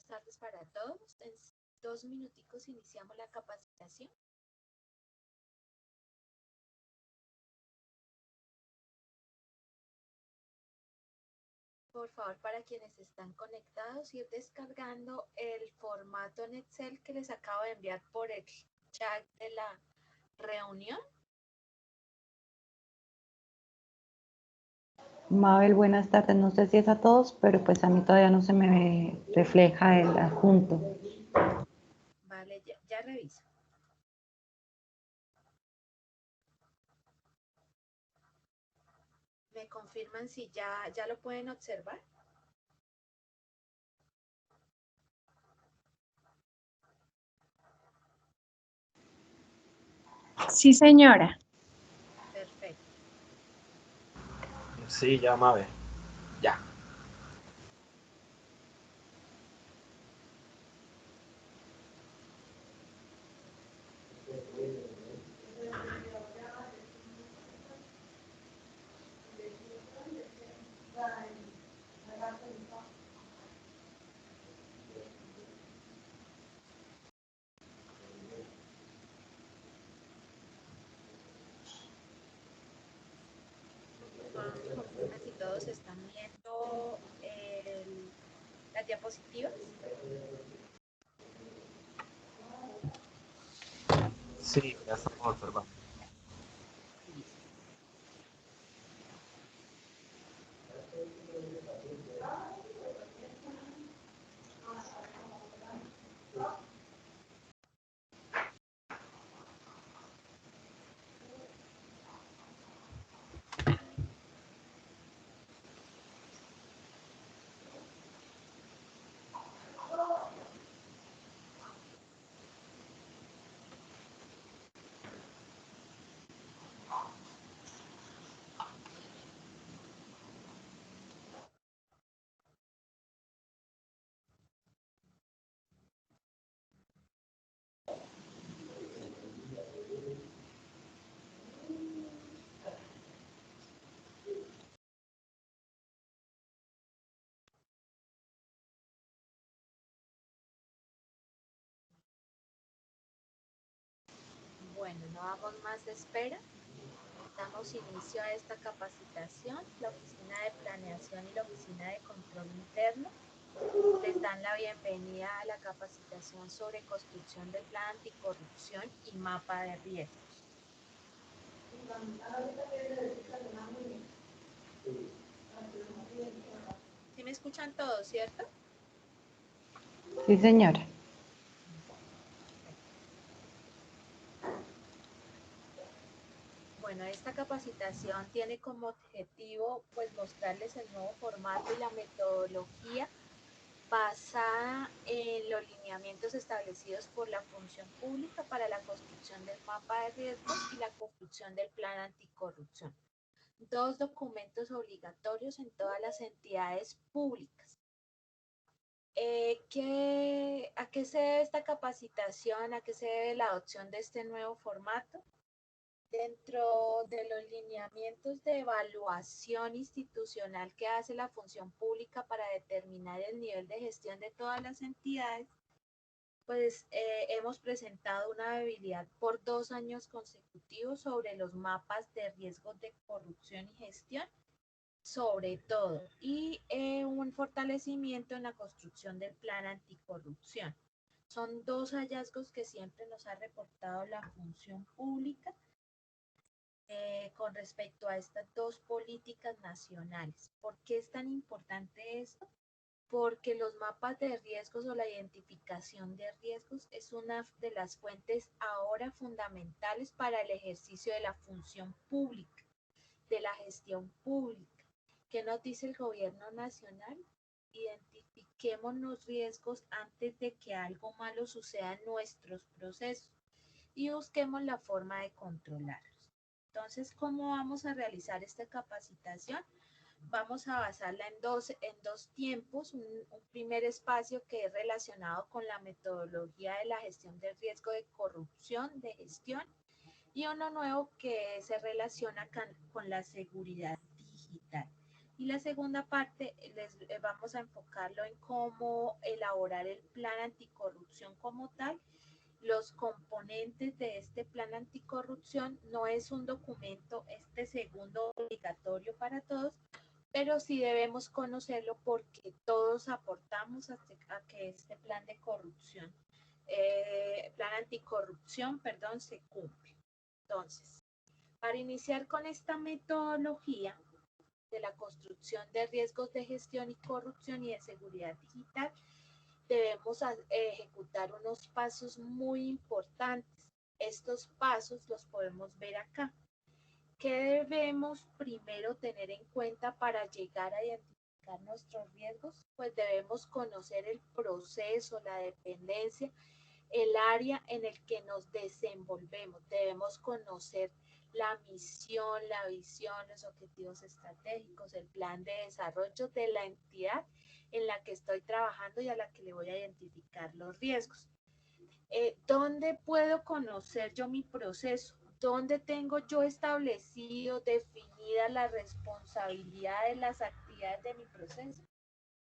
tardes para todos. En 2 minuticos iniciamos la capacitación. Por favor, para quienes están conectados, ir descargando el formato en Excel que les acabo de enviar por el chat de la reunión. Mabel, buenas tardes. No sé si es a todos, pero pues a mí todavía no se me refleja el adjunto. Vale, ya reviso. ¿Me confirman si ya lo pueden observar? Sí, señora. Perfecto. Sí, ya, Mabel. Ya. Confirmen si todos están viendo las diapositivas. Sí, ya estamos observando. Listo. Bueno, no damos más espera. Damos inicio a esta capacitación. La Oficina de Planeación y la Oficina de Control Interno les dan la bienvenida a la capacitación sobre construcción de plan anticorrupción y mapa de riesgos. ¿Sí me escuchan todos, cierto? Sí, señora. Bueno, esta capacitación tiene como objetivo pues mostrarles el nuevo formato y la metodología basada en los lineamientos establecidos por la función pública para la construcción del mapa de riesgos y la construcción del plan anticorrupción. 2 documentos obligatorios en todas las entidades públicas. ¿A qué se debe esta capacitación? ¿A qué se debe la adopción de este nuevo formato? Dentro de los lineamientos de evaluación institucional que hace la función pública para determinar el nivel de gestión de todas las entidades, pues hemos presentado una debilidad por 2 años consecutivos sobre los mapas de riesgos de corrupción y gestión, sobre todo, y un fortalecimiento en la construcción del plan anticorrupción. Son 2 hallazgos que siempre nos ha reportado la función pública con respecto a estas 2 políticas nacionales. ¿Por qué es tan importante esto? Porque los mapas de riesgos o la identificación de riesgos es una de las fuentes ahora fundamentales para el ejercicio de la función pública, de la gestión pública. ¿Qué nos dice el gobierno nacional? Identifiquemos los riesgos antes de que algo malo suceda en nuestros procesos y busquemos la forma de controlarlos. Entonces, ¿cómo vamos a realizar esta capacitación? Vamos a basarla en dos tiempos, un primer espacio que es relacionado con la metodología de la gestión del riesgo de corrupción, de gestión, y uno nuevo que se relaciona con la seguridad digital. Y la segunda parte vamos a enfocarlo en cómo elaborar el plan anticorrupción como tal. Los componentes de este plan anticorrupción no es un documento, este segundo, obligatorio para todos, pero sí debemos conocerlo porque todos aportamos a que este plan de corrupción, plan anticorrupción, perdón, se cumple. Entonces, para iniciar con esta metodología de la construcción de riesgos de gestión y corrupción y de seguridad digital, debemos ejecutar unos pasos muy importantes. Estos pasos los podemos ver acá. ¿Qué debemos primero tener en cuenta para llegar a identificar nuestros riesgos? Pues debemos conocer el proceso, la dependencia, el área en el que nos desenvolvemos. Debemos conocer la misión, la visión, los objetivos estratégicos, el plan de desarrollo de la entidad en la que estoy trabajando y a la que le voy a identificar los riesgos. ¿Dónde puedo conocer yo mi proceso? ¿Dónde tengo yo establecido, definida la responsabilidad de las actividades de mi proceso?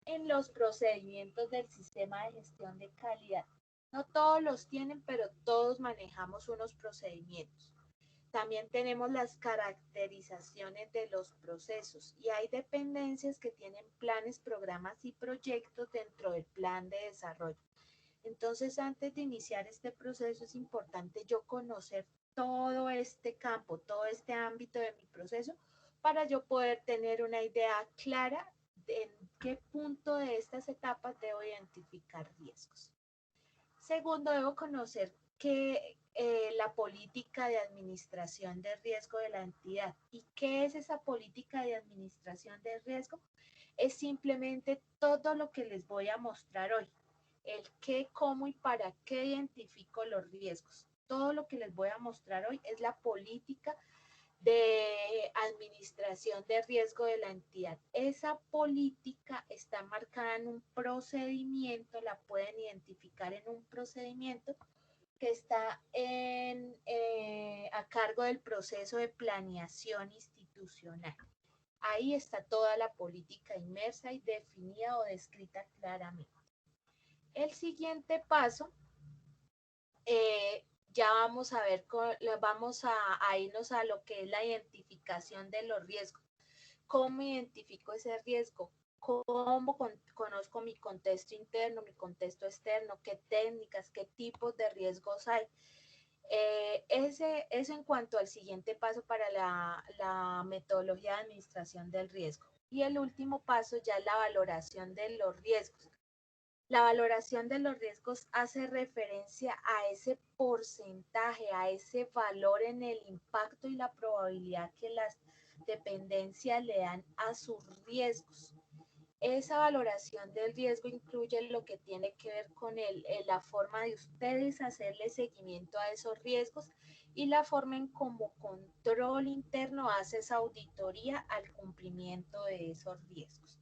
En los procedimientos del sistema de gestión de calidad. No todos los tienen, pero todos manejamos unos procedimientos. También tenemos las caracterizaciones de los procesos y hay dependencias que tienen planes, programas y proyectos dentro del plan de desarrollo. Entonces, antes de iniciar este proceso es importante yo conocer todo este campo, todo este ámbito de mi proceso para yo poder tener una idea clara de en qué punto de estas etapas debo identificar riesgos. Segundo, debo conocer la política de administración de riesgo de la entidad. ¿Y qué es esa política de administración de riesgo? Es simplemente todo lo que les voy a mostrar hoy. El qué, cómo y para qué identifico los riesgos. Todo lo que les voy a mostrar hoy es la política de administración de riesgo de la entidad. Esa política está marcada en un procedimiento, la pueden identificar en un procedimiento que está a cargo del proceso de planeación institucional. Ahí está toda la política inmersa y definida o descrita claramente. El siguiente paso, ya vamos a ver, vamos a irnos a lo que es la identificación de los riesgos. ¿Cómo identifico ese riesgo? ¿Cómo conozco mi contexto interno, mi contexto externo? ¿Qué técnicas, qué tipos de riesgos hay? Eso en cuanto al siguiente paso para la metodología de administración del riesgo. Y el último paso ya es la valoración de los riesgos. La valoración de los riesgos hace referencia a ese porcentaje, a ese valor en el impacto y la probabilidad que las dependencias le dan a sus riesgos. Esa valoración del riesgo incluye lo que tiene que ver con la forma de ustedes hacerle seguimiento a esos riesgos y la forma en cómo control interno hace esa auditoría al cumplimiento de esos riesgos.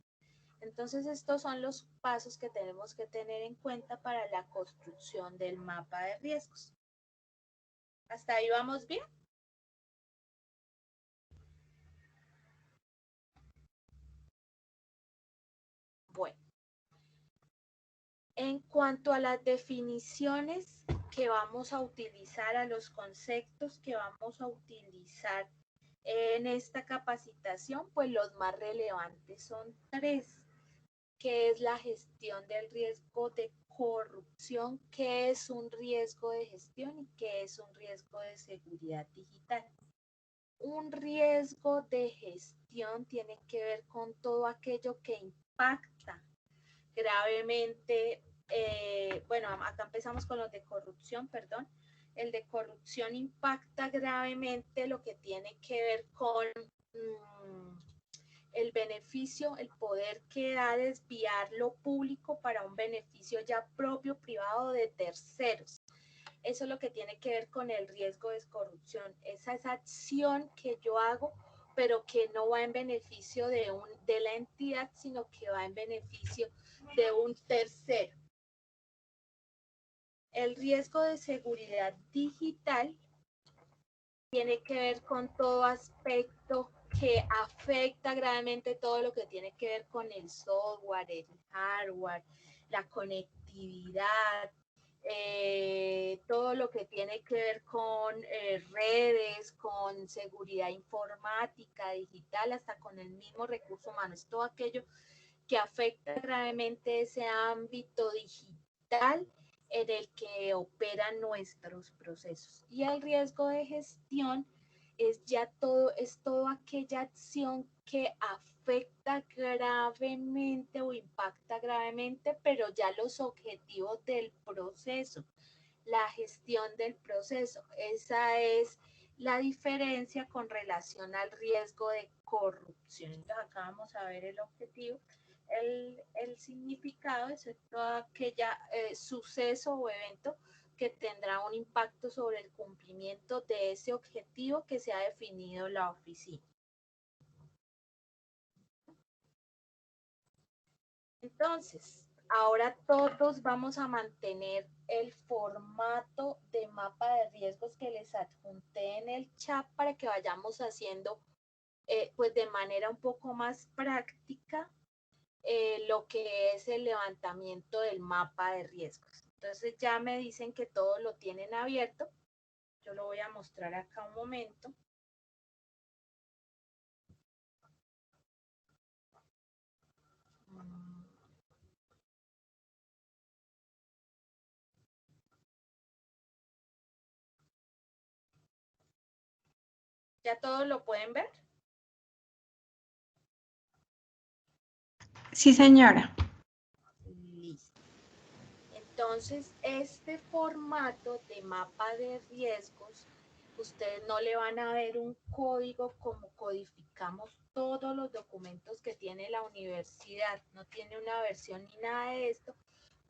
Entonces, estos son los pasos que tenemos que tener en cuenta para la construcción del mapa de riesgos. ¿Hasta ahí vamos bien? Bueno, en cuanto a las definiciones que vamos a utilizar, a los conceptos que vamos a utilizar en esta capacitación, pues los más relevantes son 3. ¿Qué es la gestión del riesgo de corrupción? ¿Qué es un riesgo de gestión y qué es un riesgo de seguridad digital? Un riesgo de gestión tiene que ver con todo aquello que impacta gravemente. Bueno, acá empezamos con los de corrupción, perdón. El de corrupción impacta gravemente lo que tiene que ver con el beneficio, el poder que da desviar lo público para un beneficio ya propio, privado de terceros. Eso es lo que tiene que ver con el riesgo de corrupción. Esa acción que yo hago, pero que no va en beneficio de la entidad, sino que va en beneficio de un tercero. El riesgo de seguridad digital tiene que ver con todo aspecto que afecta gravemente todo lo que tiene que ver con el software, el hardware, la conectividad, todo lo que tiene que ver con redes, con seguridad informática, digital, hasta con el mismo recurso humano. Es todo aquello que afecta gravemente ese ámbito digital en el que operan nuestros procesos. Y el riesgo de gestión es toda aquella acción que afecta gravemente o impacta gravemente, pero ya los objetivos del proceso, la gestión del proceso. Esa es la diferencia con relación al riesgo de corrupción. Entonces, acá vamos a ver el objetivo. El significado es todo aquel suceso o evento que tendrá un impacto sobre el cumplimiento de ese objetivo que se ha definido la oficina. Entonces, ahora todos vamos a mantener el formato de mapa de riesgos que les adjunté en el chat para que vayamos haciendo pues de manera un poco más práctica lo que es el levantamiento del mapa de riesgos. Entonces ya me dicen que todos lo tienen abierto. Yo lo voy a mostrar acá un momento. ¿Ya todos lo pueden ver? Sí, señora. Listo. Entonces, este formato de mapa de riesgos, ustedes no le van a ver un código como codificamos todos los documentos que tiene la universidad. No tiene una versión ni nada de esto,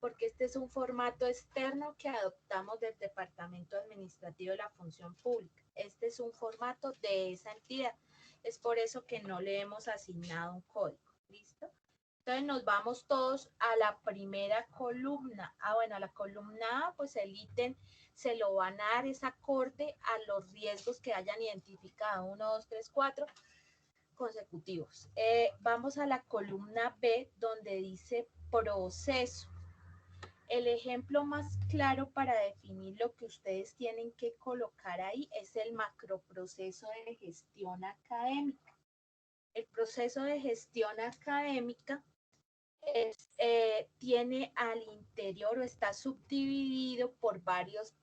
porque este es un formato externo que adoptamos del Departamento Administrativo de la Función Pública. Este es un formato de esa entidad. Es por eso que no le hemos asignado un código. ¿Listo? Entonces nos vamos todos a la primera columna. Bueno, a la columna A, pues el ítem se lo van a dar es acorde a los riesgos que hayan identificado. 1, 2, 3, 4 consecutivos. Vamos a la columna B donde dice proceso. El ejemplo más claro para definir lo que ustedes tienen que colocar ahí es el macroproceso de gestión académica. El proceso de gestión académica tiene al interior o está subdividido por varias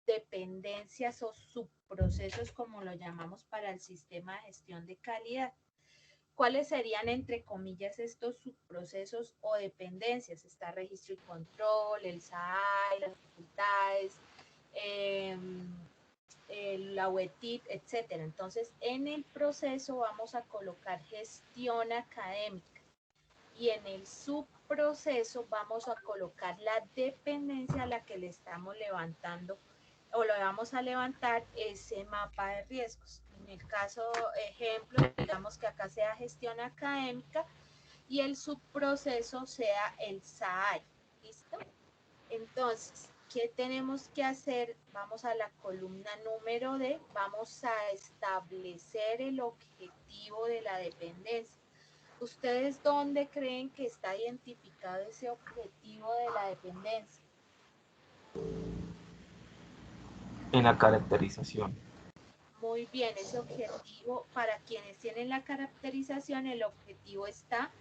dependencias o subprocesos, como lo llamamos para el sistema de gestión de calidad. ¿Cuáles serían, entre comillas, estos subprocesos o dependencias? Está registro y control, el SAI, las facultades, la UETIP, etcétera. Entonces, en el proceso vamos a colocar gestión académica y en el subproceso vamos a colocar la dependencia a la que le estamos levantando o lo vamos a levantar ese mapa de riesgos. En el caso ejemplo, digamos que acá sea gestión académica y el subproceso sea el SAI. ¿Listo? Entonces, ¿qué tenemos que hacer? Vamos a la columna número D, vamos a establecer el objetivo de la dependencia. ¿Ustedes dónde creen que está identificado ese objetivo de la dependencia? En la caracterización. Muy bien, ese objetivo, para quienes tienen la caracterización, el objetivo está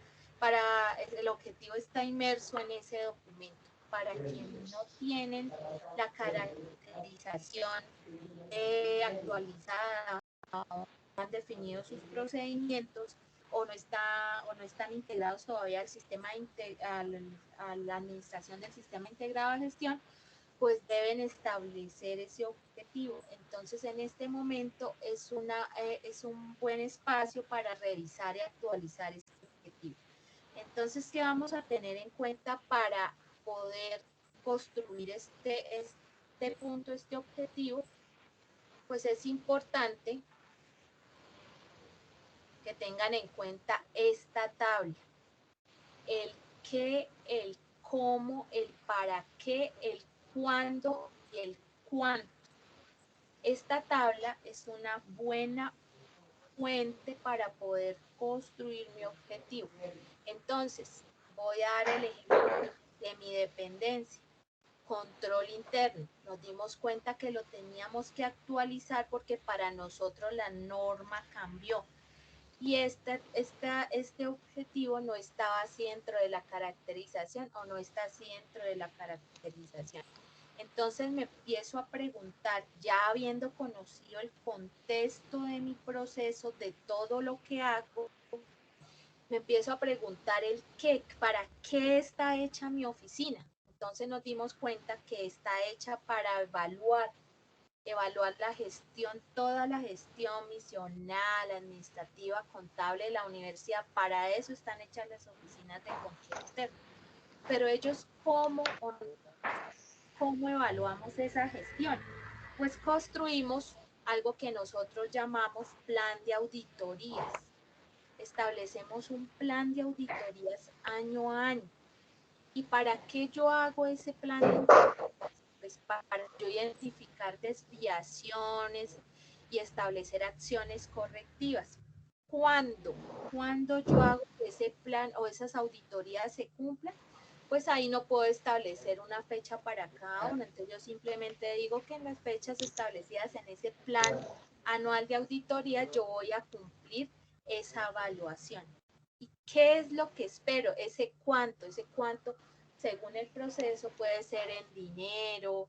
inmerso en ese documento. Para quienes no tienen la caracterización actualizada, no han definido sus procedimientos o no están integrados todavía al sistema a la administración del sistema integrado de gestión, pues deben establecer ese objetivo. Entonces, en este momento es un buen espacio para revisar y actualizar este objetivo. Entonces, ¿qué vamos a tener en cuenta para poder construir este punto, este objetivo? Pues es importante que tengan en cuenta esta tabla. El qué, el cómo, el para qué, el cuándo y el cuánto. Esta tabla es una buena puente para poder construir mi objetivo. Entonces, voy a dar el ejemplo de mi dependencia. Control interno. Nos dimos cuenta que lo teníamos que actualizar porque para nosotros la norma cambió. Y este objetivo no estaba así dentro de la caracterización o no está así dentro de la caracterización. Entonces me empiezo a preguntar, ya habiendo conocido el contexto de mi proceso, de todo lo que hago, me empiezo a preguntar el qué, para qué está hecha mi oficina. Entonces nos dimos cuenta que está hecha para evaluar la gestión, toda la gestión misional, administrativa, contable de la universidad. Para eso están hechas las oficinas de control interno. Pero ellos, ¿cómo evaluamos esa gestión? Pues construimos algo que nosotros llamamos plan de auditorías. Establecemos un plan de auditorías año a año. ¿Y para qué yo hago ese plan de auditorías? Pues para yo identificar desviaciones y establecer acciones correctivas. Cuando yo hago que ese plan o esas auditorías se cumplan, pues ahí no puedo establecer una fecha para cada una. Entonces yo simplemente digo que en las fechas establecidas en ese plan anual de auditoría yo voy a cumplir esa evaluación. ¿Y qué es lo que espero? Ese cuánto según el proceso puede ser en dinero,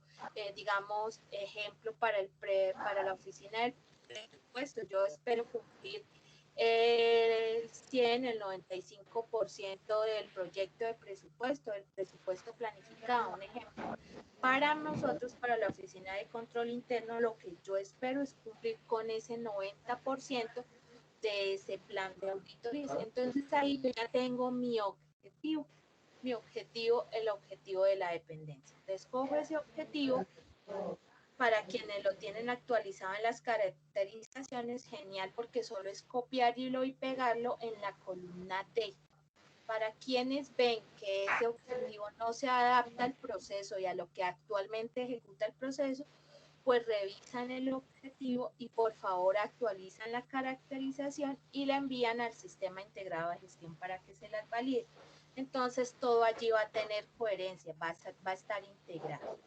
digamos, ejemplo para la oficina del presupuesto. Yo espero cumplir el 100, el 95% del proyecto de presupuesto, del presupuesto planificado, un ejemplo. Para nosotros, para la oficina de control interno, lo que yo espero es cumplir con ese 90% de ese plan de auditorías. Entonces ahí yo ya tengo mi objetivo, el objetivo de la dependencia. Escojo ese objetivo. Para quienes lo tienen actualizado en las caracterizaciones, genial, porque solo es copiarlo y pegarlo en la columna D. Para quienes ven que ese objetivo no se adapta al proceso y a lo que actualmente ejecuta el proceso, pues revisan el objetivo y por favor actualizan la caracterización y la envían al sistema integrado de gestión para que se las valide. Entonces todo allí va a tener coherencia, va a estar integrado.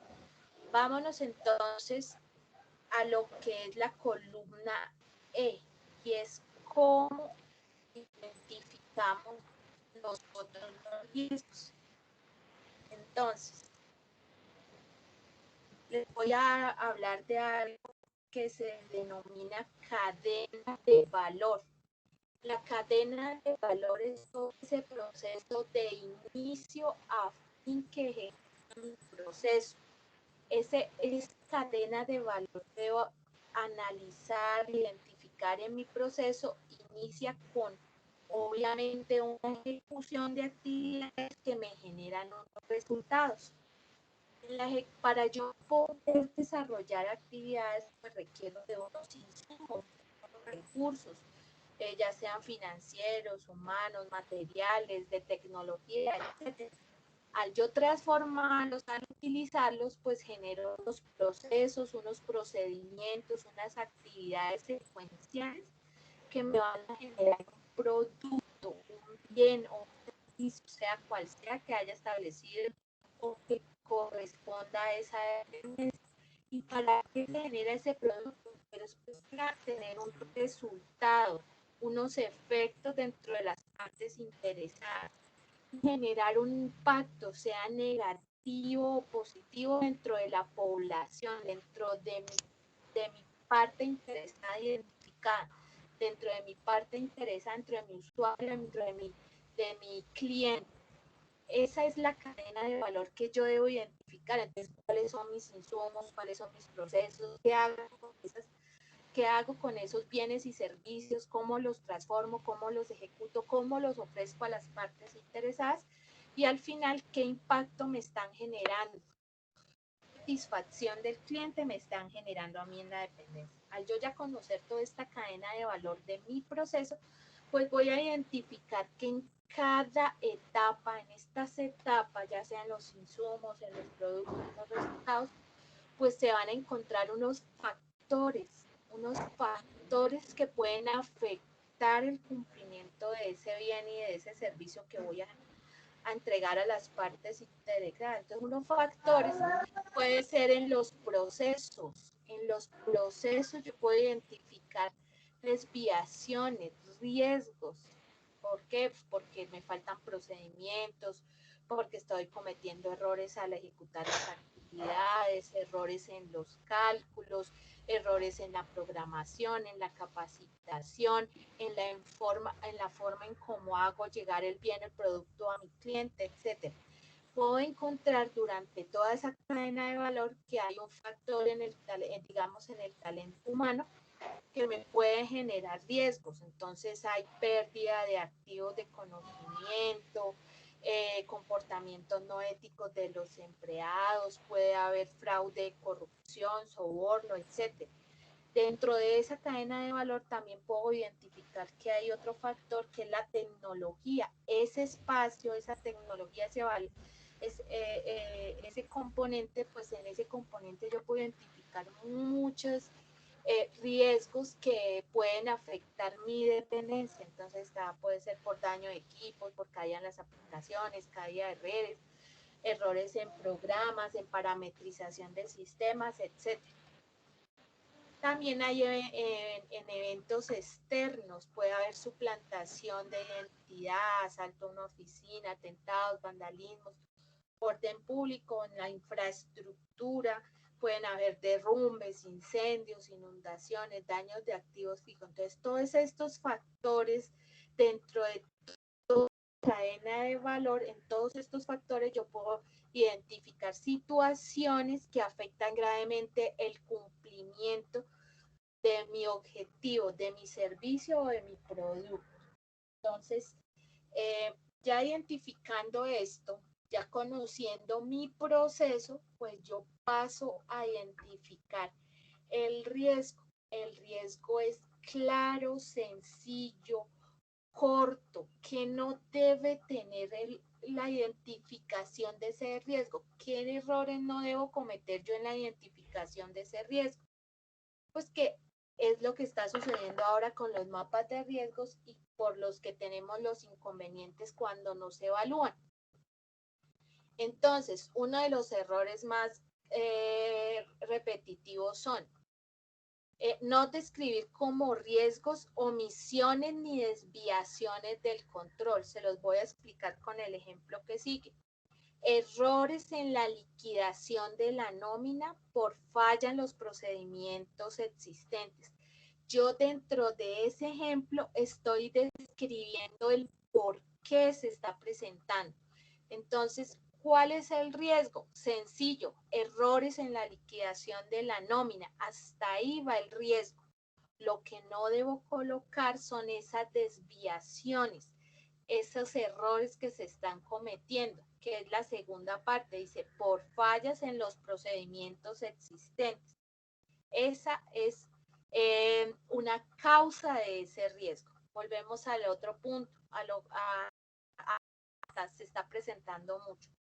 Vámonos entonces a lo que es la columna E, y es cómo identificamos nosotros los riesgos. Entonces, les voy a hablar de algo que se denomina cadena de valor. La cadena de valor es todo ese proceso de inicio a fin que ejecuta un proceso. Esa cadena de valor debo analizar, identificar en mi proceso, inicia con obviamente una ejecución de actividades que me generan unos resultados. Para yo poder desarrollar actividades, pues requiero de unos insumos, unos recursos, ya sean financieros, humanos, materiales, de tecnología, etc. Al yo transformarlos, al utilizarlos, pues genero unos procesos, unos procedimientos, unas actividades secuenciales que me van a generar un producto, un bien o un servicio, sea cual sea que haya establecido o que corresponda a esa dependencia. ¿Y para qué se genera ese producto? Pero es para tener un resultado, unos efectos dentro de las partes interesadas, generar un impacto, sea negativo o positivo dentro de la población, dentro de mi parte interesada identificada, dentro de mi parte interesada, dentro de mi usuario, dentro de mi cliente. Esa es la cadena de valor que yo debo identificar. Entonces, ¿cuáles son mis insumos? ¿Cuáles son mis procesos? ¿Qué hago con esos bienes y servicios? ¿Cómo los transformo? ¿Cómo los ejecuto? ¿Cómo los ofrezco a las partes interesadas? Y al final, ¿qué impacto me están generando? ¿Qué satisfacción del cliente me están generando a mí en la dependencia? Al yo ya conocer toda esta cadena de valor de mi proceso, pues voy a identificar que en cada etapa, en estas etapas, ya sean los insumos, en los productos, en los resultados, pues se van a encontrar unos factores unos factores que pueden afectar el cumplimiento de ese bien y de ese servicio que voy a entregar a las partes interesadas. Entonces, unos factores puede ser en los procesos. En los procesos yo puedo identificar desviaciones, riesgos. ¿Por qué? Porque me faltan procedimientos, porque estoy cometiendo errores al ejecutar las actividades, errores en los cálculos, errores en la programación, en la capacitación, en la forma en cómo hago llegar el bien, el producto a mi cliente, etcétera. Puedo encontrar durante toda esa cadena de valor que hay un factor en el, digamos, en el talento humano que me puede generar riesgos. Entonces hay pérdida de activos de conocimiento, comportamientos no éticos de los empleados, puede haber fraude, corrupción, soborno, etcétera. Dentro de esa cadena de valor también puedo identificar que hay otro factor que es la tecnología. Ese espacio, esa tecnología, ese componente, pues en ese componente yo puedo identificar muchos riesgos que pueden afectar mi dependencia. Entonces, puede ser por daño de equipos, por caída en las aplicaciones, caída de redes, errores en programas, en parametrización de sistemas, etc. También hay en eventos externos, puede haber suplantación de identidad, asalto a una oficina, atentados, vandalismos, orden público, en la infraestructura, pueden haber derrumbes, incendios, inundaciones, daños de activos fijos. Entonces, todos estos factores dentro de toda la cadena de valor, en todos estos factores yo puedo identificar situaciones que afectan gravemente el cumplimiento de mi objetivo, de mi servicio o de mi producto. Entonces, ya identificando esto, ya conociendo mi proceso, pues yo paso a identificar el riesgo. El riesgo es claro, sencillo, corto, que no debe tener la identificación de ese riesgo. ¿Qué errores no debo cometer yo en la identificación de ese riesgo? Pues que es lo que está sucediendo ahora con los mapas de riesgos y por los que tenemos los inconvenientes cuando no se evalúan. Entonces, uno de los errores más repetitivos son no describir como riesgos, omisiones ni desviaciones del control. Se los voy a explicar con el ejemplo que sigue. Errores en la liquidación de la nómina por falla en los procedimientos existentes. Yo dentro de ese ejemplo estoy describiendo el por qué se está presentando. Entonces, ¿cuál es el riesgo? Sencillo, errores en la liquidación de la nómina. Hasta ahí va el riesgo. Lo que no debo colocar son esas desviaciones, esos errores que se están cometiendo, que es la segunda parte, dice, por fallas en los procedimientos existentes. Esa es una causa de ese riesgo. Volvemos al otro punto, se está presentando mucho.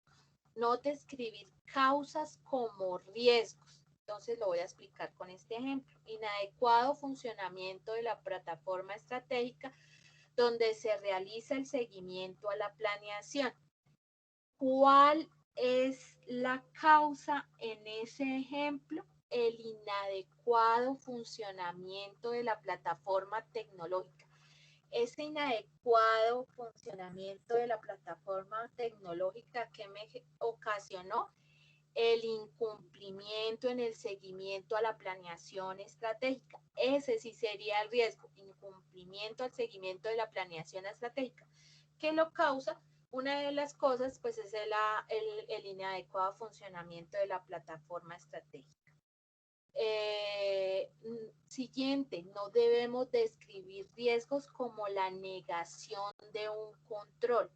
No describir causas como riesgos. Entonces lo voy a explicar con este ejemplo. Inadecuado funcionamiento de la plataforma estratégica donde se realiza el seguimiento a la planeación. ¿Cuál es la causa en ese ejemplo? El inadecuado funcionamiento de la plataforma tecnológica. Ese inadecuado funcionamiento de la plataforma tecnológica que me ocasionó el incumplimiento en el seguimiento a la planeación estratégica. Ese sí sería el riesgo, incumplimiento al seguimiento de la planeación estratégica. ¿Qué lo causa? Una de las cosas, pues, es el inadecuado funcionamiento de la plataforma estratégica. Siguiente, no debemos describir riesgos como la negación de un control.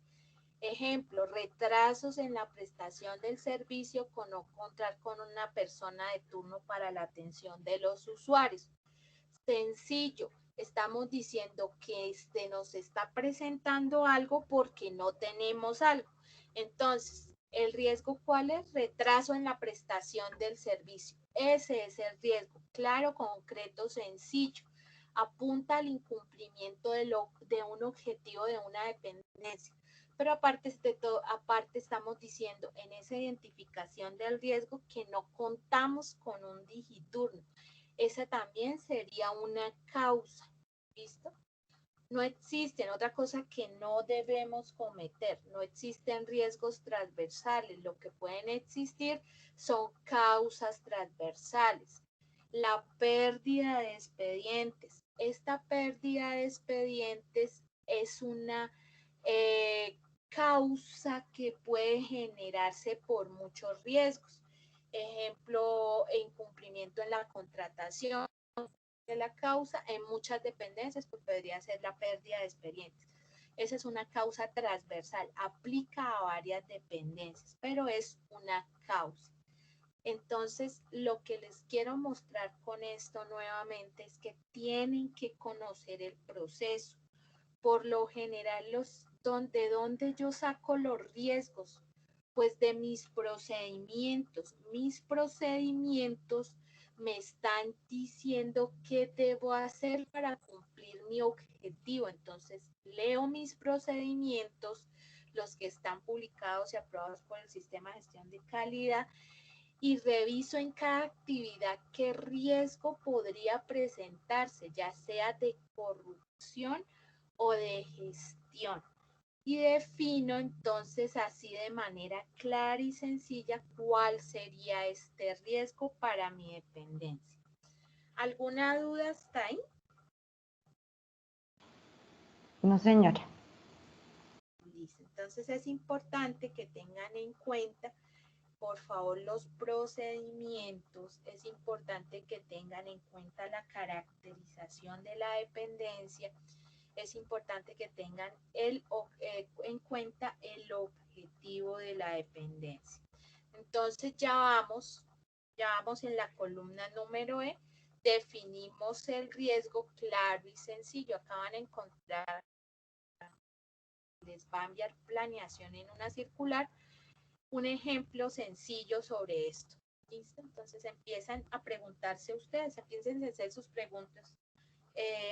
Ejemplo, retrasos en la prestación del servicio con no contar con una persona de turno para la atención de los usuarios. Sencillo, estamos diciendo que nos está presentando algo porque no tenemos algo. Entonces, ¿El riesgo cuál es? Retraso en la prestación del servicio. Ese es el riesgo, claro, concreto, sencillo. Apunta al incumplimiento de un objetivo de una dependencia. Pero aparte de todo, aparte estamos diciendo en esa identificación del riesgo que no contamos con un digiturno. Esa también sería una causa. ¿Listo? No existen, otra cosa que no debemos cometer, no existen riesgos transversales, lo que pueden existir son causas transversales. La pérdida de expedientes. Esta pérdida de expedientes es una causa que puede generarse por muchos riesgos. Ejemplo, incumplimiento en la contratación de la causa en muchas dependencias, pues podría ser la pérdida de expedientes. Esa es una causa transversal, aplica a varias dependencias, pero es una causa. Entonces, lo que les quiero mostrar con esto nuevamente es que tienen que conocer el proceso. Por lo general, ¿de dónde yo saco los riesgos? Pues de mis procedimientos. Mis procedimientos me están diciendo qué debo hacer para cumplir mi objetivo. Entonces, leo mis procedimientos, los que están publicados y aprobados por el Sistema de Gestión de Calidad, y reviso en cada actividad qué riesgo podría presentarse, ya sea de corrupción o de gestión. Y defino entonces así de manera clara y sencilla cuál sería este riesgo para mi dependencia. ¿Alguna duda hasta ahí? No, señora. Listo. Entonces es importante que tengan en cuenta, por favor, los procedimientos. Es importante que tengan en cuenta la caracterización de la dependencia. Es importante que tengan en cuenta el objetivo de la dependencia. Entonces ya vamos en la columna número E, definimos el riesgo claro y sencillo. Acá van a encontrar, les va a enviar planeación en una circular, un ejemplo sencillo sobre esto. ¿Listo? Entonces empiezan a preguntarse ustedes, empiecen a hacer sus preguntas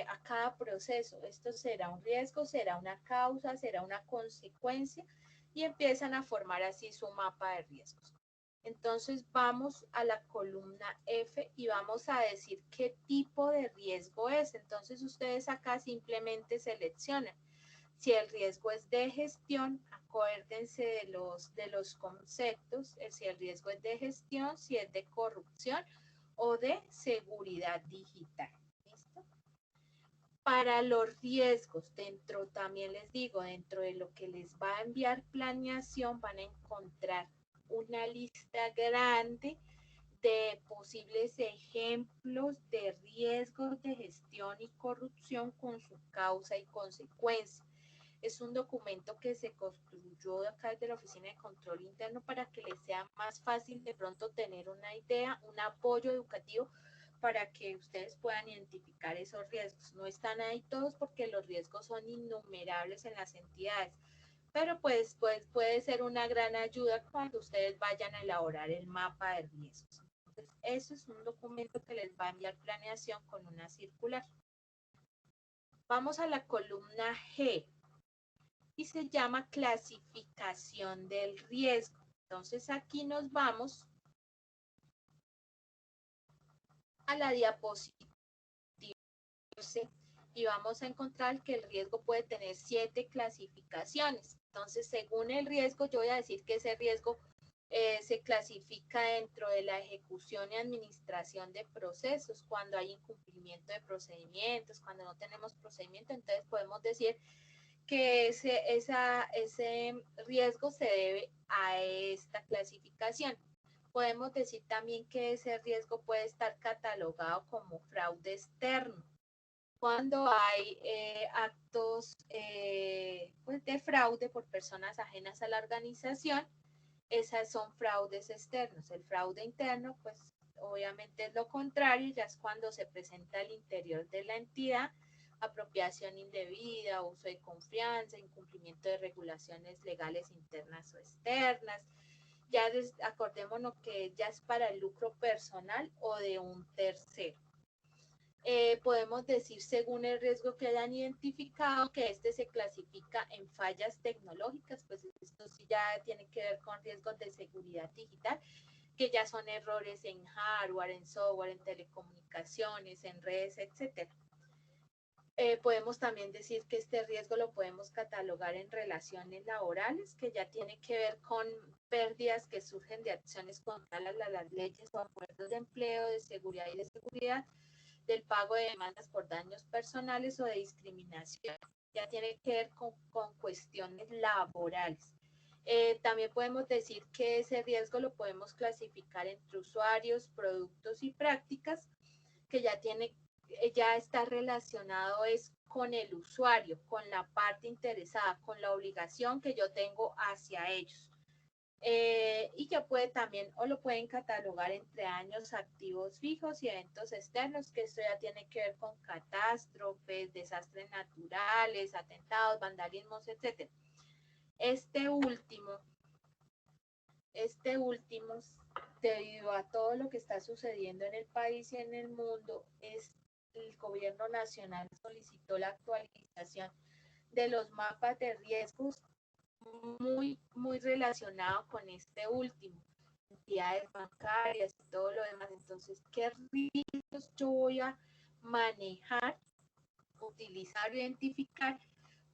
a cada proceso. ¿Esto será un riesgo, será una causa, será una consecuencia? Y empiezan a formar así su mapa de riesgos. Entonces vamos a la columna F y vamos a decir qué tipo de riesgo es. Entonces ustedes acá simplemente seleccionan. Si el riesgo es de gestión, acuérdense de los conceptos, si el riesgo es de gestión, si es de corrupción o de seguridad digital. ¿Listo? Para los riesgos, también les digo, dentro de lo que les va a enviar planeación, van a encontrar una lista grande de posibles ejemplos de riesgos de gestión y corrupción con su causa y consecuencia. Es un documento que se construyó acá desde la Oficina de Control Interno para que les sea más fácil de pronto tener una idea, un apoyo educativo para que ustedes puedan identificar esos riesgos. No están ahí todos porque los riesgos son innumerables en las entidades, pero pues puede ser una gran ayuda cuando ustedes vayan a elaborar el mapa de riesgos. Entonces, eso es un documento que les va a enviar planeación con una circular. Vamos a la columna G y se llama clasificación del riesgo. Entonces aquí nos vamos a la diapositiva y vamos a encontrar que el riesgo puede tener 7 clasificaciones. Entonces, según el riesgo, yo voy a decir que ese riesgo se clasifica dentro de la ejecución y administración de procesos, cuando hay incumplimiento de procedimientos, cuando no tenemos procedimiento, entonces podemos decir que ese riesgo se debe a esta clasificación. Podemos decir también que ese riesgo puede estar catalogado como fraude externo. Cuando hay actos pues de fraude por personas ajenas a la organización, esas son fraudes externos. El fraude interno, pues obviamente es lo contrario, ya es cuando se presenta al interior de la entidad, apropiación indebida, uso de confianza, incumplimiento de regulaciones legales internas o externas, ya acordémonos que ya es para el lucro personal o de un tercero. Podemos decir, según el riesgo que hayan identificado, que este se clasifica en fallas tecnológicas, pues esto sí ya tiene que ver con riesgos de seguridad digital, que ya son errores en hardware, en software, en telecomunicaciones, en redes, etcétera. Podemos también decir que este riesgo lo podemos catalogar en relaciones laborales, que ya tiene que ver con pérdidas que surgen de acciones contra las leyes o acuerdos de empleo, de seguridad y de seguridad, del pago de demandas por daños personales o de discriminación. Ya tiene que ver con cuestiones laborales. También podemos decir que ese riesgo lo podemos clasificar entre usuarios, productos y prácticas, que ya está relacionado es con el usuario, con la parte interesada, con la obligación que yo tengo hacia ellos. Y que puede también, o lo pueden catalogar entre años activos fijos y eventos externos, que esto ya tiene que ver con catástrofes, desastres naturales, atentados, vandalismos, etc. Este último, debido a todo lo que está sucediendo en el país y en el mundo, el gobierno nacional solicitó la actualización de los mapas de riesgos muy relacionado con este último, entidades bancarias y todo lo demás. Entonces, ¿qué riesgos yo voy a manejar, utilizar, identificar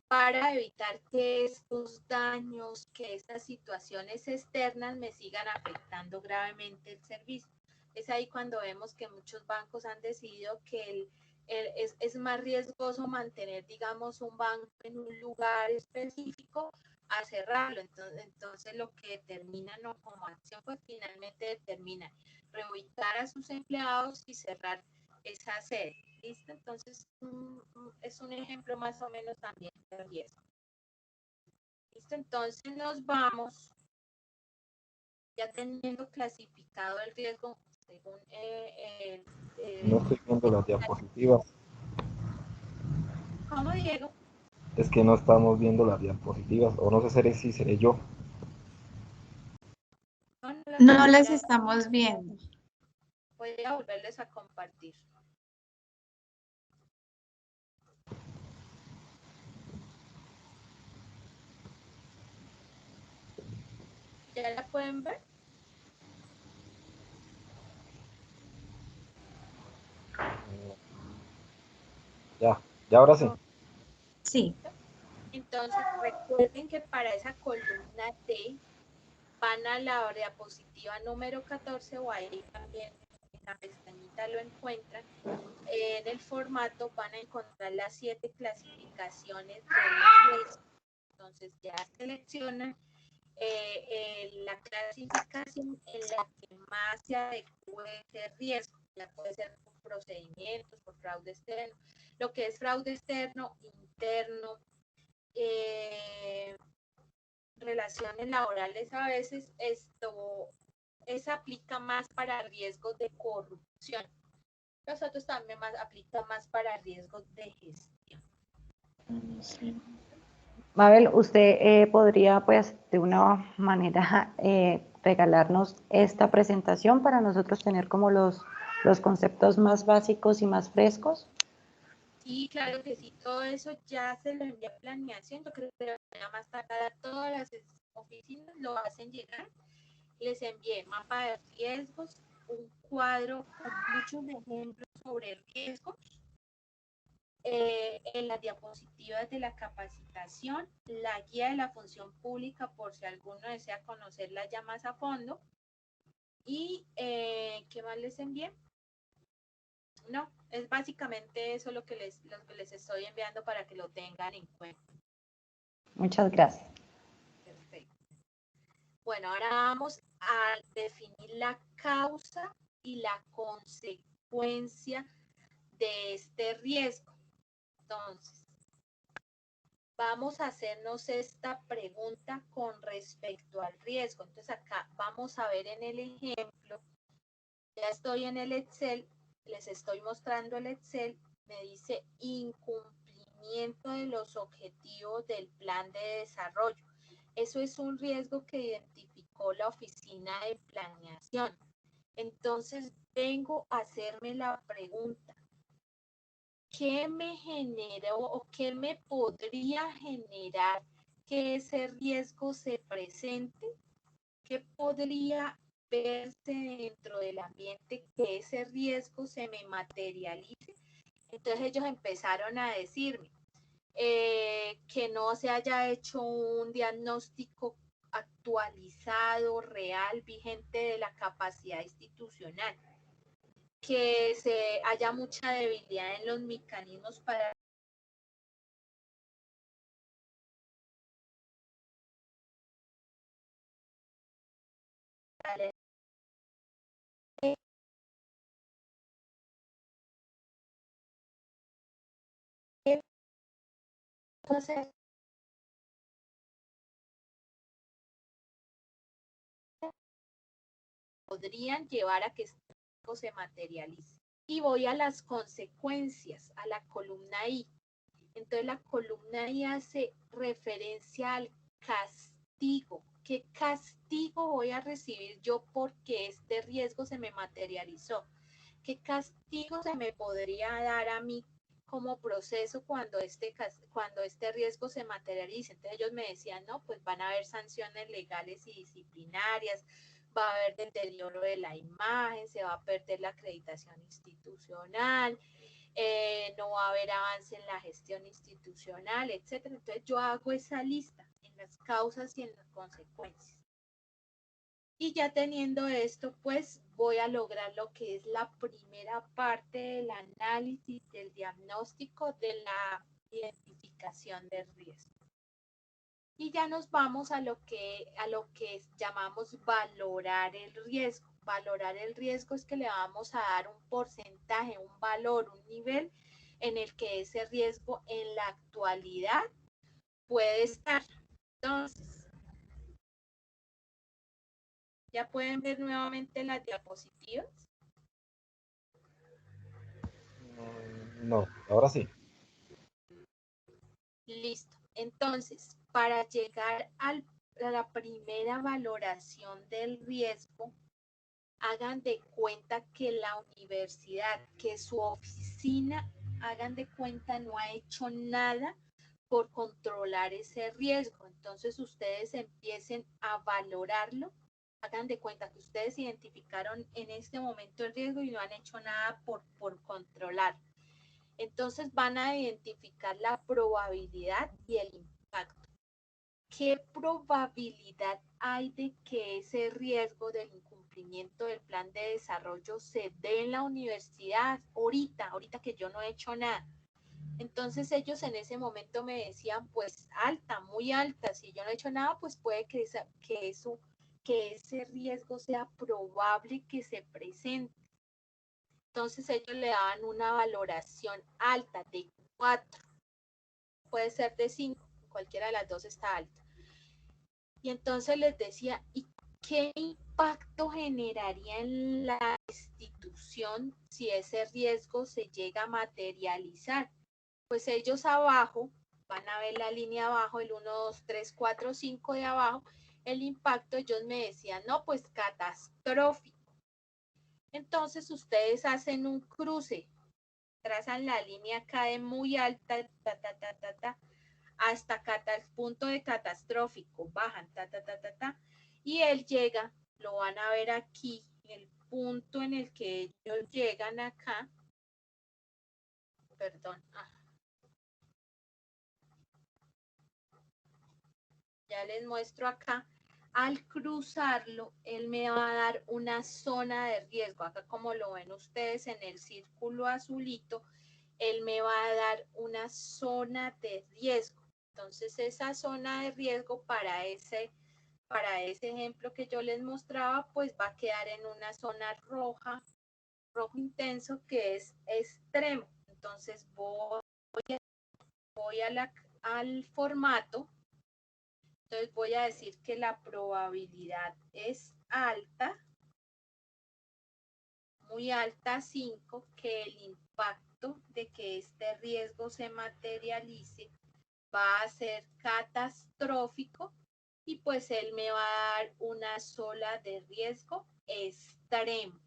para evitar que estos daños, que estas situaciones externas me sigan afectando gravemente el servicio? Es ahí cuando vemos que muchos bancos han decidido que es más riesgoso mantener, digamos, un banco en un lugar específico a cerrarlo. Entonces lo que determinan, ¿no?, como acción, pues finalmente determina reubicar a sus empleados y cerrar esa sede. ¿Listo? Entonces es un ejemplo más o menos también de riesgo. ¿Listo? Entonces nos vamos ya teniendo clasificado el riesgo según No estoy viendo las diapositivas. ¿Cómo, Diego? Es que no estamos viendo las diapositivas, o no sé si seré yo. No las estamos viendo. Voy a volverles a compartir. ¿Ya la pueden ver? Ya ahora sí. Sí. Entonces recuerden que para esa columna D van a la diapositiva número 14, o ahí también en la pestañita lo encuentran. En el formato van a encontrar las 7 clasificaciones de riesgo. Entonces ya seleccionan la clasificación en la que más se adecue ese riesgo. Ya puede ser por procedimientos, por fraude externo, lo que es fraude externo, interno, relaciones laborales. A veces esto aplica más para riesgos de corrupción. Los otros también aplican más para riesgos de gestión. Mabel, usted podría, pues, de una manera regalarnos esta presentación para nosotros tener como los conceptos más básicos y más frescos. Sí, claro que sí, todo eso ya se lo envía a planeación. Yo creo que ya más tarde todas las oficinas lo hacen llegar. Les envié mapa de riesgos, un cuadro con muchos ejemplos sobre riesgos, en las diapositivas de la capacitación, la guía de la función pública por si alguno desea conocerla ya más a fondo. Y ¿qué más les envié? No, es básicamente eso lo que les estoy enviando para que lo tengan en cuenta. Muchas gracias. Perfecto. Bueno, ahora vamos a definir la causa y la consecuencia de este riesgo. Entonces, vamos a hacernos esta pregunta con respecto al riesgo. Entonces, acá vamos a ver en el ejemplo, ya estoy en el Excel, les estoy mostrando el Excel, me dice incumplimiento de los objetivos del plan de desarrollo. Eso es un riesgo que identifica colocó la oficina de planeación. Entonces vengo a hacerme la pregunta, ¿qué me generó o qué me podría generar que ese riesgo se presente? ¿Qué podría verse dentro del ambiente que ese riesgo se me materialice? Entonces ellos empezaron a decirme que no se haya hecho un diagnóstico actualizado, real, vigente de la capacidad institucional, que se haya mucha debilidad en los mecanismos para entonces podrían llevar a que esto se materialice. Y voy a las consecuencias, a la columna I. Entonces la columna I hace referencia al castigo. ¿Qué castigo voy a recibir yo porque este riesgo se me materializó? ¿Qué castigo se me podría dar a mí como proceso cuando este riesgo se materialice? Entonces ellos me decían, no, pues van a haber sanciones legales y disciplinarias, va a haber deterioro de la imagen, se va a perder la acreditación institucional, no va a haber avance en la gestión institucional, etcétera. Entonces yo hago esa lista en las causas y en las consecuencias. Y ya teniendo esto, pues voy a lograr lo que es la primera parte del análisis, del diagnóstico, de la identificación del riesgo. Y ya nos vamos a lo que llamamos valorar el riesgo. Valorar el riesgo es que le vamos a dar un porcentaje, un valor, un nivel en el que ese riesgo en la actualidad puede estar. Entonces, ya pueden ver nuevamente las diapositivas. No, ahora sí. Listo. Entonces, para llegar a la primera valoración del riesgo, hagan de cuenta que la universidad, que su oficina, hagan de cuenta, no ha hecho nada por controlar ese riesgo. Entonces, ustedes empiecen a valorarlo. Hagan de cuenta que ustedes identificaron en este momento el riesgo y no han hecho nada por controlarlo. Entonces van a identificar la probabilidad y el impacto. ¿Qué probabilidad hay de que ese riesgo del incumplimiento del plan de desarrollo se dé en la universidad ahorita que yo no he hecho nada? Entonces ellos en ese momento me decían, pues alta, muy alta, si yo no he hecho nada, pues puede que ese riesgo sea probable que se presente. Entonces ellos le daban una valoración alta de 4, puede ser de 5, cualquiera de las dos está alta. Y entonces les decía, ¿y qué impacto generaría en la institución si ese riesgo se llega a materializar? Pues ellos abajo, van a ver la línea abajo, el 1, 2, 3, 4, 5 de abajo, el impacto, ellos me decían, no, pues catastrófico. Entonces ustedes hacen un cruce, trazan la línea acá de muy alta, hasta el punto de catastrófico, bajan, y él llega, lo van a ver aquí, el punto en el que ellos llegan acá, perdón, ya les muestro acá. Al cruzarlo, él me va a dar una zona de riesgo. Acá como lo ven ustedes en el círculo azulito, él me va a dar una zona de riesgo. Entonces esa zona de riesgo para ese ejemplo que yo les mostraba, pues va a quedar en una zona rojo intenso que es extremo. Entonces voy al formato. Entonces voy a decir que la probabilidad es alta, muy alta, 5, que el impacto de que este riesgo se materialice va a ser catastrófico, y pues él me va a dar una sola de riesgo extremo.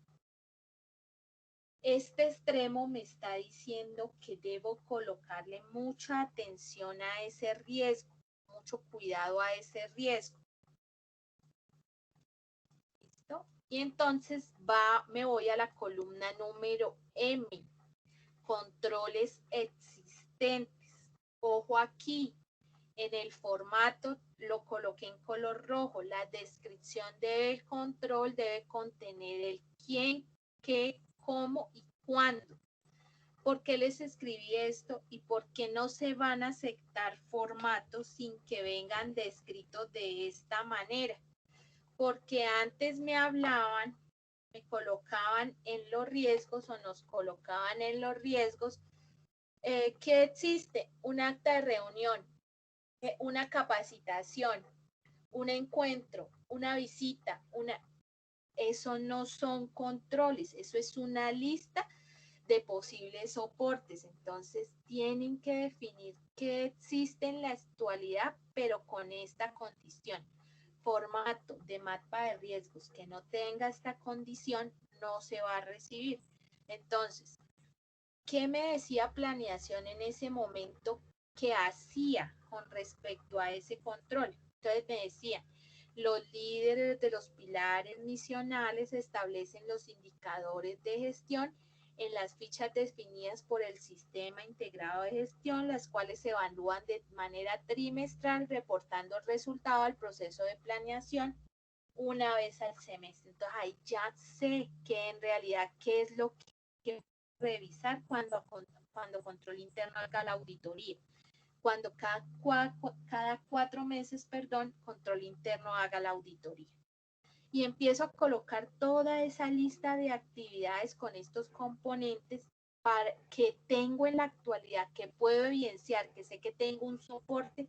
Este extremo me está diciendo que debo colocarle mucha atención a ese riesgo, mucho cuidado a ese riesgo. ¿Listo? Y entonces me voy a la columna número M, controles existentes. Ojo aquí, en el formato lo coloqué en color rojo. La descripción del control debe contener el quién, qué, cómo y cuándo. ¿Por qué les escribí esto y por qué no se van a aceptar formatos sin que vengan descritos de esta manera? Porque antes me hablaban, me colocaban en los riesgos o nos colocaban en los riesgos que existe un acta de reunión, una capacitación, un encuentro, una visita, eso no son controles, eso es una lista de posibles soportes. Entonces tienen que definir qué existe en la actualidad, pero con esta condición. Formato de mapa de riesgos que no tenga esta condición no se va a recibir. Entonces, ¿qué me decía planeación en ese momento que hacía con respecto a ese control? Entonces me decía, los líderes de los pilares misionales establecen los indicadores de gestión en las fichas definidas por el sistema integrado de gestión, las cuales se evalúan de manera trimestral, reportando el resultado del proceso de planeación una vez al semestre. Entonces ahí ya sé que en realidad qué es lo que revisar cuando control interno haga la auditoría. Cuando cada 4 meses, control interno haga la auditoría. Y empiezo a colocar toda esa lista de actividades con estos componentes que tengo en la actualidad, que puedo evidenciar, que sé que tengo un soporte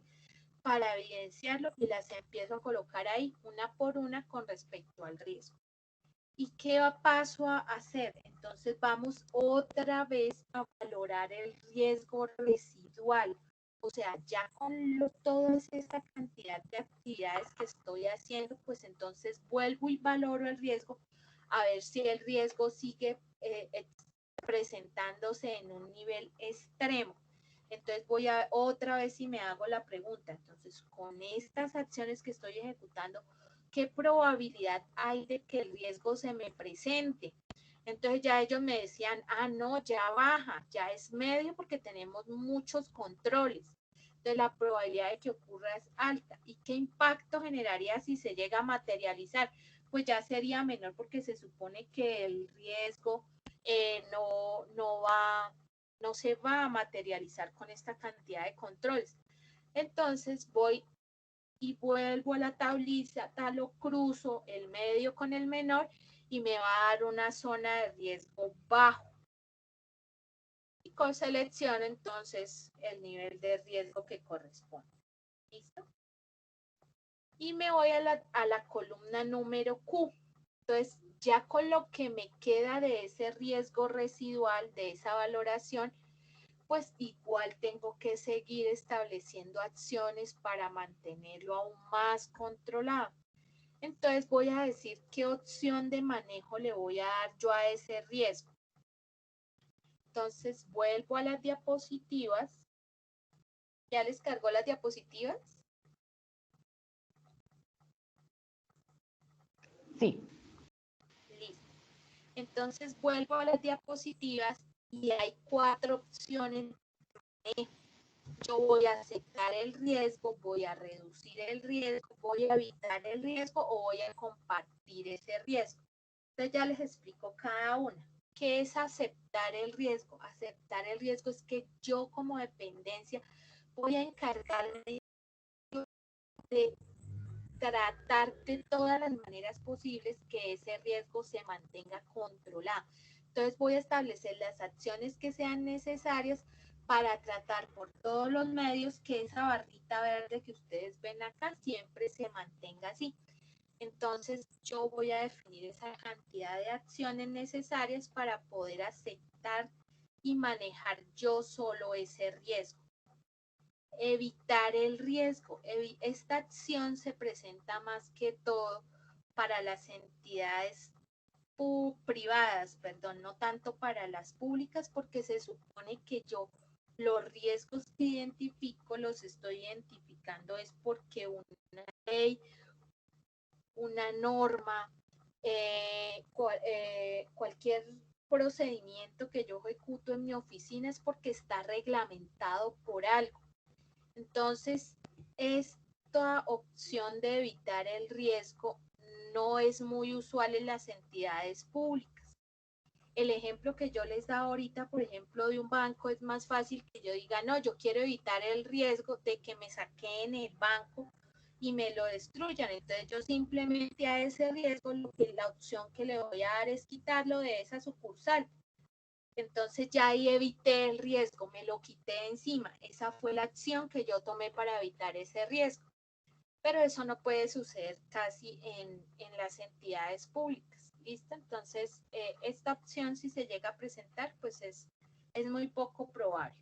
para evidenciarlo y las empiezo a colocar ahí una por una con respecto al riesgo. ¿Y qué paso a hacer? Entonces vamos otra vez a valorar el riesgo residual. O sea, ya con toda esta cantidad de actividades que estoy haciendo, pues entonces vuelvo y valoro el riesgo a ver si el riesgo sigue presentándose en un nivel extremo. Entonces voy a otra vez y me hago la pregunta. Entonces, con estas acciones que estoy ejecutando, ¿qué probabilidad hay de que el riesgo se me presente? Entonces ya ellos me decían, no, ya baja, ya es medio porque tenemos muchos controles. Entonces la probabilidad de que ocurra es alta. ¿Y qué impacto generaría si se llega a materializar? Pues ya sería menor porque se supone que el riesgo no se va a materializar con esta cantidad de controles. Entonces voy y vuelvo a la tabliza, lo cruzo el medio con el menor y me va a dar una zona de riesgo bajo. Y con selección entonces el nivel de riesgo que corresponde. ¿Listo? Y me voy a la columna número Q. Entonces, ya con lo que me queda de ese riesgo residual, de esa valoración, pues igual tengo que seguir estableciendo acciones para mantenerlo aún más controlado. Entonces voy a decir qué opción de manejo le voy a dar yo a ese riesgo. Entonces vuelvo a las diapositivas. ¿Ya les cargó las diapositivas? Sí. Listo. Entonces vuelvo a las diapositivas y hay 4 opciones. Yo voy a aceptar el riesgo, voy a reducir el riesgo, voy a evitar el riesgo o voy a compartir ese riesgo. Entonces ya les explico cada una. ¿Qué es aceptar el riesgo? Aceptar el riesgo es que yo como dependencia voy a encargarme de tratar de todas las maneras posibles que ese riesgo se mantenga controlado. Entonces voy a establecer las acciones que sean necesarias para tratar por todos los medios que esa barrita verde que ustedes ven acá siempre se mantenga así. Entonces yo voy a definir esa cantidad de acciones necesarias para poder aceptar y manejar yo solo ese riesgo. Evitar el riesgo. Esta acción se presenta más que todo para las entidades privadas, perdón, no tanto para las públicas, porque se supone que yo los riesgos que identifico los estoy identificando es porque una ley, una norma, cualquier procedimiento que yo ejecuto en mi oficina es porque está reglamentado por algo. Entonces, esta opción de evitar el riesgo no es muy usual en las entidades públicas. El ejemplo que yo les da ahorita, por ejemplo, de un banco, es más fácil que yo diga, no, yo quiero evitar el riesgo de que me saqueen el banco y me lo destruyan. Entonces yo simplemente a ese riesgo, la opción que le voy a dar es quitarlo de esa sucursal. Entonces ya ahí evité el riesgo, me lo quité encima. Esa fue la acción que yo tomé para evitar ese riesgo. Pero eso no puede suceder casi en las entidades públicas. ¿Listo? Entonces, esta opción, si se llega a presentar, pues es muy poco probable.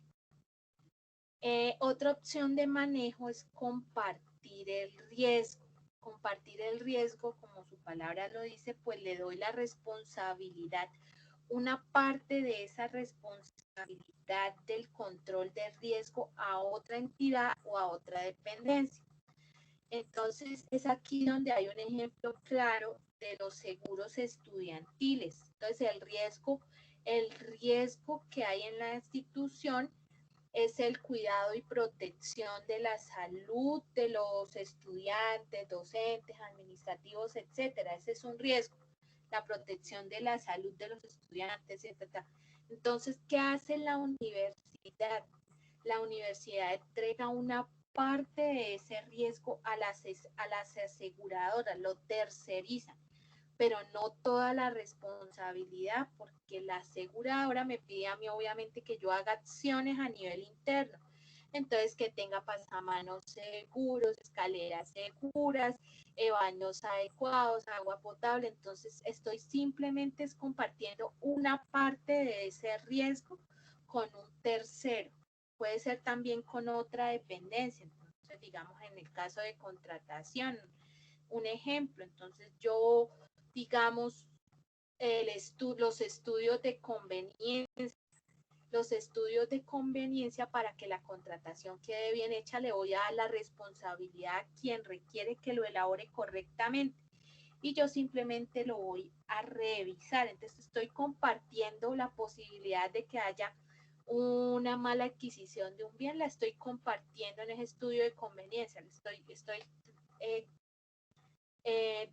Otra opción de manejo es compartir el riesgo. Compartir el riesgo, como su palabra lo dice, pues le doy la responsabilidad, una parte de esa responsabilidad del control del riesgo a otra entidad o a otra dependencia. Entonces, es aquí donde hay un ejemplo claro de los seguros estudiantiles. Entonces, el riesgo que hay en la institución es el cuidado y protección de la salud de los estudiantes, docentes, administrativos, etcétera. Ese es un riesgo, la protección de la salud de los estudiantes, etcétera. Entonces, ¿qué hace la universidad? La universidad entrega una parte de ese riesgo a las aseguradoras, lo tercerizan, pero no toda la responsabilidad, porque la aseguradora me pide a mí obviamente que yo haga acciones a nivel interno. Entonces, que tenga pasamanos seguros, escaleras seguras, baños adecuados, agua potable. Entonces, estoy simplemente compartiendo una parte de ese riesgo con un tercero. Puede ser también con otra dependencia. Entonces, digamos, en el caso de contratación, un ejemplo. Entonces, yo, digamos, los estudios de conveniencia para que la contratación quede bien hecha, le voy a dar la responsabilidad a quien requiere que lo elabore correctamente y yo simplemente lo voy a revisar. Entonces estoy compartiendo la posibilidad de que haya una mala adquisición de un bien, la estoy compartiendo en ese estudio de conveniencia, estoy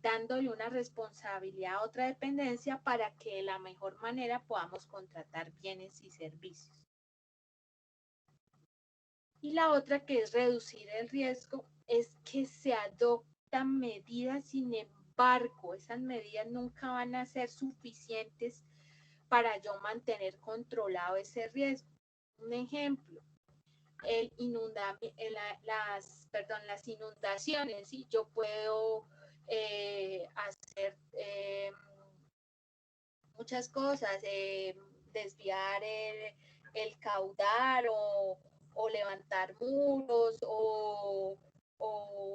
dándole una responsabilidad a otra dependencia para que de la mejor manera podamos contratar bienes y servicios. Y la otra, que es reducir el riesgo, es que se adoptan medidas, sin embargo, esas medidas nunca van a ser suficientes para yo mantener controlado ese riesgo. Un ejemplo, las inundaciones, ¿sí? Yo puedo hacer muchas cosas, desviar el caudal o levantar muros o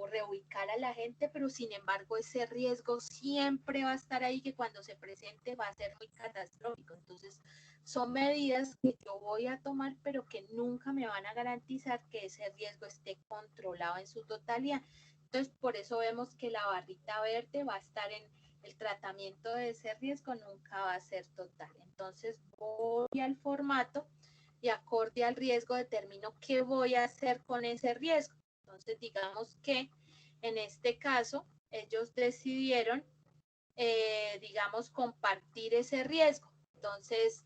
reubicar a la gente, pero sin embargo ese riesgo siempre va a estar ahí, que cuando se presente va a ser muy catastrófico. Entonces son medidas que yo voy a tomar, pero que nunca me van a garantizar que ese riesgo esté controlado en su totalidad. Entonces por eso vemos que la barrita verde va a estar en el tratamiento de ese riesgo, nunca va a ser total. Entonces voy al formato y acorde al riesgo determino qué voy a hacer con ese riesgo. Entonces digamos que en este caso ellos decidieron, digamos, compartir ese riesgo. Entonces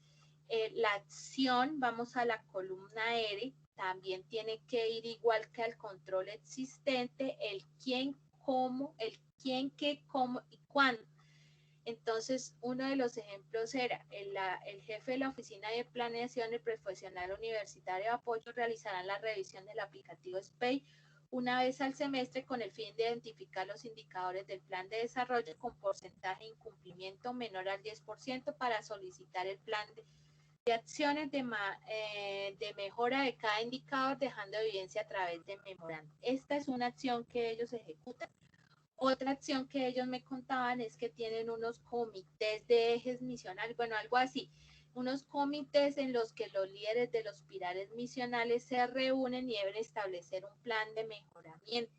la acción, vamos a la columna R, también tiene que ir igual que al control existente, el quién, cómo, el quién, qué, cómo y cuándo. Entonces, uno de los ejemplos era el jefe de la oficina de planeación, el profesional universitario de apoyo realizarán la revisión del aplicativo SPEI una vez al semestre con el fin de identificar los indicadores del plan de desarrollo con porcentaje de incumplimiento menor al 10% para solicitar el plan acciones de mejora de cada indicador, dejando evidencia a través de memorando. Esta es una acción que ellos ejecutan. Otra acción que ellos me contaban es que tienen unos comités de ejes misionales, bueno, algo así, unos comités en los que los líderes de los pilares misionales se reúnen y deben establecer un plan de mejoramiento.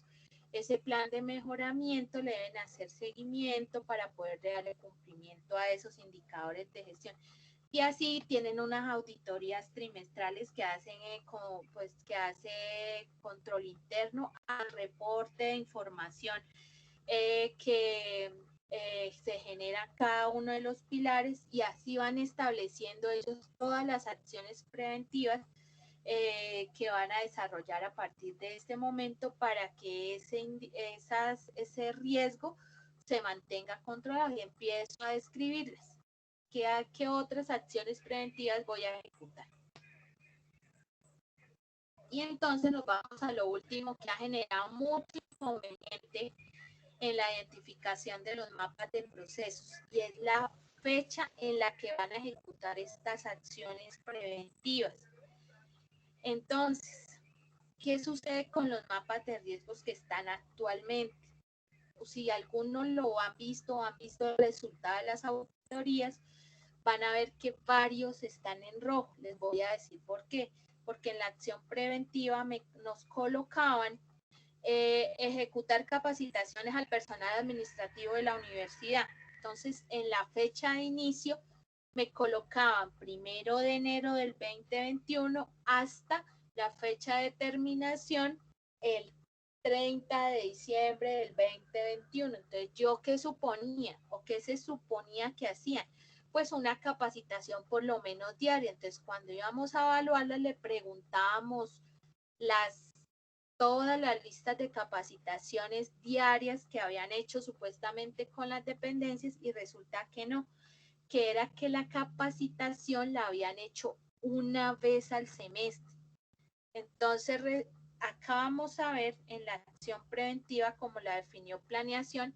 Ese plan de mejoramiento le deben hacer seguimiento para poder darle cumplimiento a esos indicadores de gestión. Y así tienen unas auditorías trimestrales que hacen que hace control interno al reporte de información que se genera cada uno de los pilares, y así van estableciendo ellos todas las acciones preventivas que van a desarrollar a partir de este momento para que ese riesgo se mantenga controlado. Y empiezo a describirles qué otras acciones preventivas voy a ejecutar. Y entonces nos vamos a lo último que ha generado mucho inconveniente en la identificación de los mapas de procesos, y es la fecha en la que van a ejecutar estas acciones preventivas. Entonces, ¿qué sucede con los mapas de riesgos que están actualmente? Si algunos lo han visto el resultado de las auditorías, van a ver que varios están en rojo. Les voy a decir por qué. Porque en la acción preventiva nos colocaban ejecutar capacitaciones al personal administrativo de la universidad. Entonces, en la fecha de inicio me colocaban 1 de enero del 2021 hasta la fecha de terminación, el 30 de diciembre del 2021. Entonces, ¿yo qué suponía o qué se suponía que hacían? Pues una capacitación por lo menos diaria. Entonces, cuando íbamos a evaluarla, le preguntábamos todas las listas de capacitaciones diarias que habían hecho supuestamente con las dependencias, y resulta que no, que era que la capacitación la habían hecho una vez al semestre. Entonces, acá vamos a ver en la acción preventiva, como la definió planeación,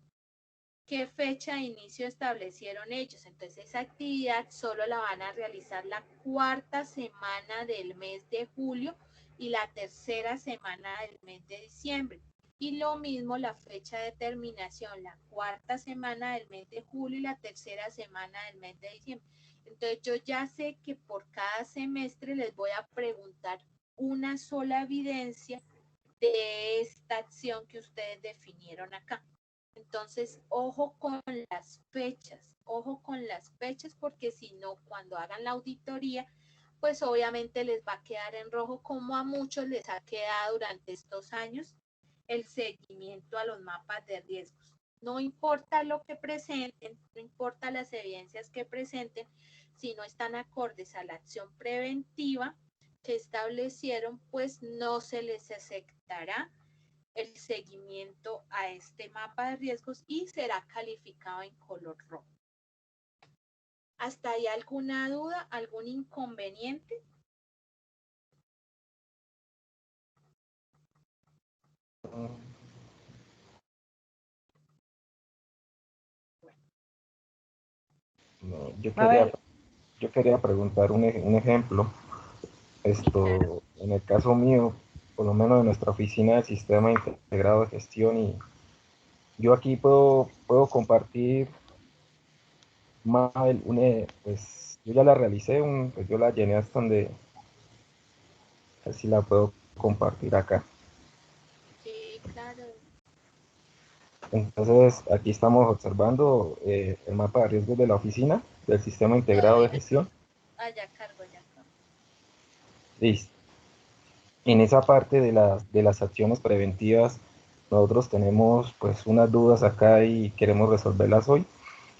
qué fecha de inicio establecieron ellos. Entonces, esa actividad solo la van a realizar la 4ª semana del mes de julio y la 3ª semana del mes de diciembre. Y lo mismo la fecha de terminación, la 4ª semana del mes de julio y la 3ª semana del mes de diciembre. Entonces, yo ya sé que por cada semestre les voy a preguntar una sola evidencia de esta acción que ustedes definieron acá. Entonces, ojo con las fechas, porque si no, cuando hagan la auditoría, pues obviamente les va a quedar en rojo, como a muchos les ha quedado durante estos años el seguimiento a los mapas de riesgos. No importa lo que presenten, no importa las evidencias que presenten, si no están acordes a la acción preventiva que establecieron, pues no se les aceptará el seguimiento a este mapa de riesgos y será calificado en color rojo. ¿Hasta ahí alguna duda, algún inconveniente? No, A ver, yo quería preguntar un ejemplo. Claro. En el caso mío, por lo menos en nuestra oficina del Sistema Integrado de Gestión, y yo aquí puedo compartir pues yo ya la realicé, pues yo la llené hasta donde, así la puedo compartir acá. Sí, claro. Entonces, aquí estamos observando el mapa de riesgos de la oficina del Sistema Integrado de Todavía no. Gestión. Ya cargo, ya cargo. Listo. En esa parte de las acciones preventivas, nosotros tenemos pues unas dudas acá y queremos resolverlas hoy,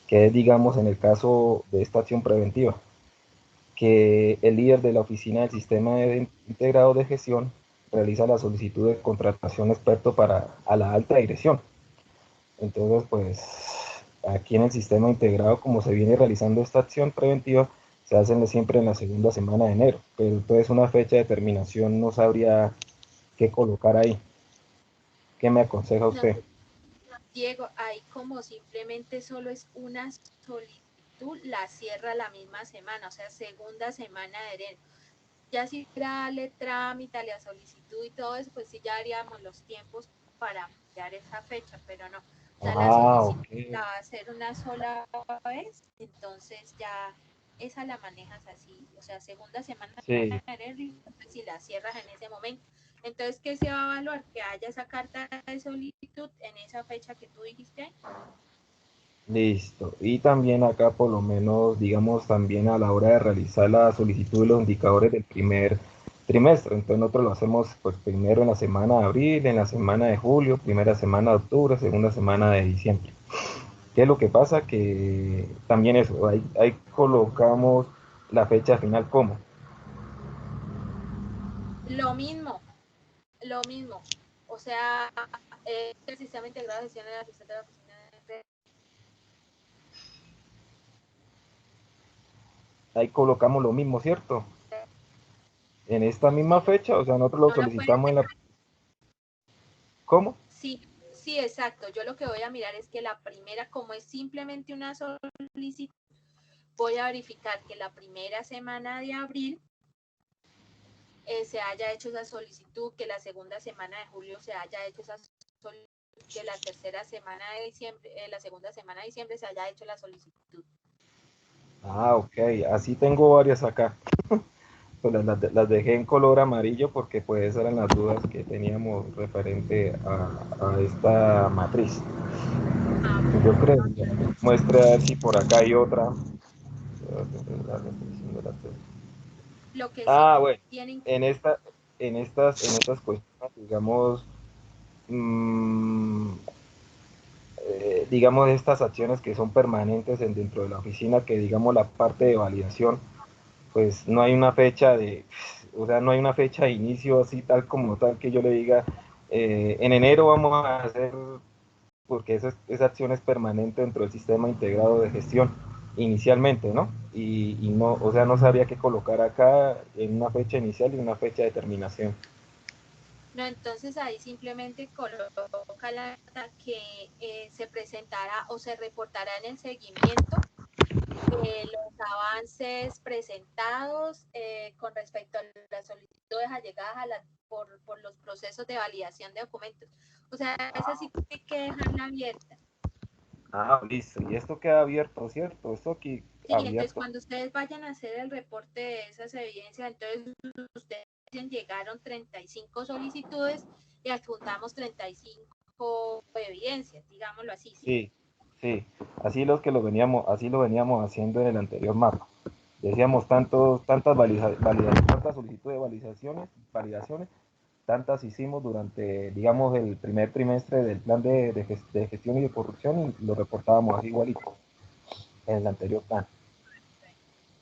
que es, digamos, en el caso de esta acción preventiva, que el líder de la oficina del Sistema Integrado de Gestión realiza la solicitud de contratación experto a la alta dirección. Entonces, pues aquí en el Sistema Integrado, como se viene realizando esta acción preventiva, se hacen siempre en la segunda semana de enero, pero entonces una fecha de terminación no sabría qué colocar ahí. ¿Qué me aconseja No, usted? Diego, ahí como simplemente solo es una solicitud solicitud la cierra la misma semana, o sea, segunda semana de enero. Ya si darle trámite a la solicitud y todo eso, pues sí ya haríamos los tiempos para ampliar esa fecha, pero no. O sea, la solicitud Ok. la va a hacer una sola vez, entonces ya esa la manejas así, o sea, segunda semana Sí, de enero, pues si la cierras en ese momento. Entonces, ¿qué se va a evaluar? Que haya esa carta de solicitud en esa fecha que tú dijiste. listo. Y también acá, por lo menos, digamos, también a la hora de realizar la solicitud de los indicadores del primer trimestre. Entonces nosotros lo hacemos pues primero en la semana de abril, en la semana de julio, primera semana de octubre, segunda semana de diciembre. ¿Qué es lo que pasa? Que también eso, ahí colocamos la fecha final como. Lo mismo, lo mismo. O sea, el sistema integrado de gestión de la gestión de la oficina de... Ahí colocamos lo mismo, ¿cierto? En esta misma Sí, fecha, o sea, nosotros lo no lo puedes solicitamos en la... ¿Cómo? sí, sí, exacto. Yo lo que voy a mirar es que la primera, como es simplemente una solicitud, voy a verificar que la primera semana de abril se haya hecho esa solicitud, que la segunda semana de julio se haya hecho esa solicitud, que la tercera semana de diciembre, la segunda semana de diciembre se haya hecho la solicitud. Ah, ok, así tengo varias acá. Pues las dejé en color amarillo porque pues esas eran las dudas que teníamos referente a esta matriz. Ah, Yo bueno, creo, no, muestre a ver si por acá hay otra. lo que sí Ah, bueno, tienen, en en estas cuestiones, digamos, mm, digamos estas acciones que son permanentes dentro de la oficina, que digamos la parte de validación, pues no hay una fecha o sea, no hay una fecha de inicio así tal como tal que yo le diga, en enero vamos a hacer, porque esa acción es permanente dentro del sistema integrado de gestión inicialmente, ¿no? Y no, o sea, no sabría qué colocar acá en una fecha inicial y una fecha de terminación. no, entonces ahí simplemente coloca la data que se presentará o se reportará en el seguimiento los avances presentados con respecto a las solicitudes allegadas por los procesos de validación de documentos. O sea, esa sí tiene que dejarla abierta. Ah, listo. Y esto queda abierto, ¿cierto? Esto aquí Sí, entonces abierto. cuando ustedes vayan a hacer el reporte de esas evidencias, entonces ustedes dicen llegaron 35 solicitudes y adjuntamos 35 evidencias, digámoslo así, ¿sí? Sí, sí. Así lo veníamos haciendo en el anterior mapa. Decíamos tantas solicitudes de validaciones, tantas hicimos durante, digamos, el primer trimestre del plan de gestión y de corrupción y lo reportábamos así igualito en el anterior plan.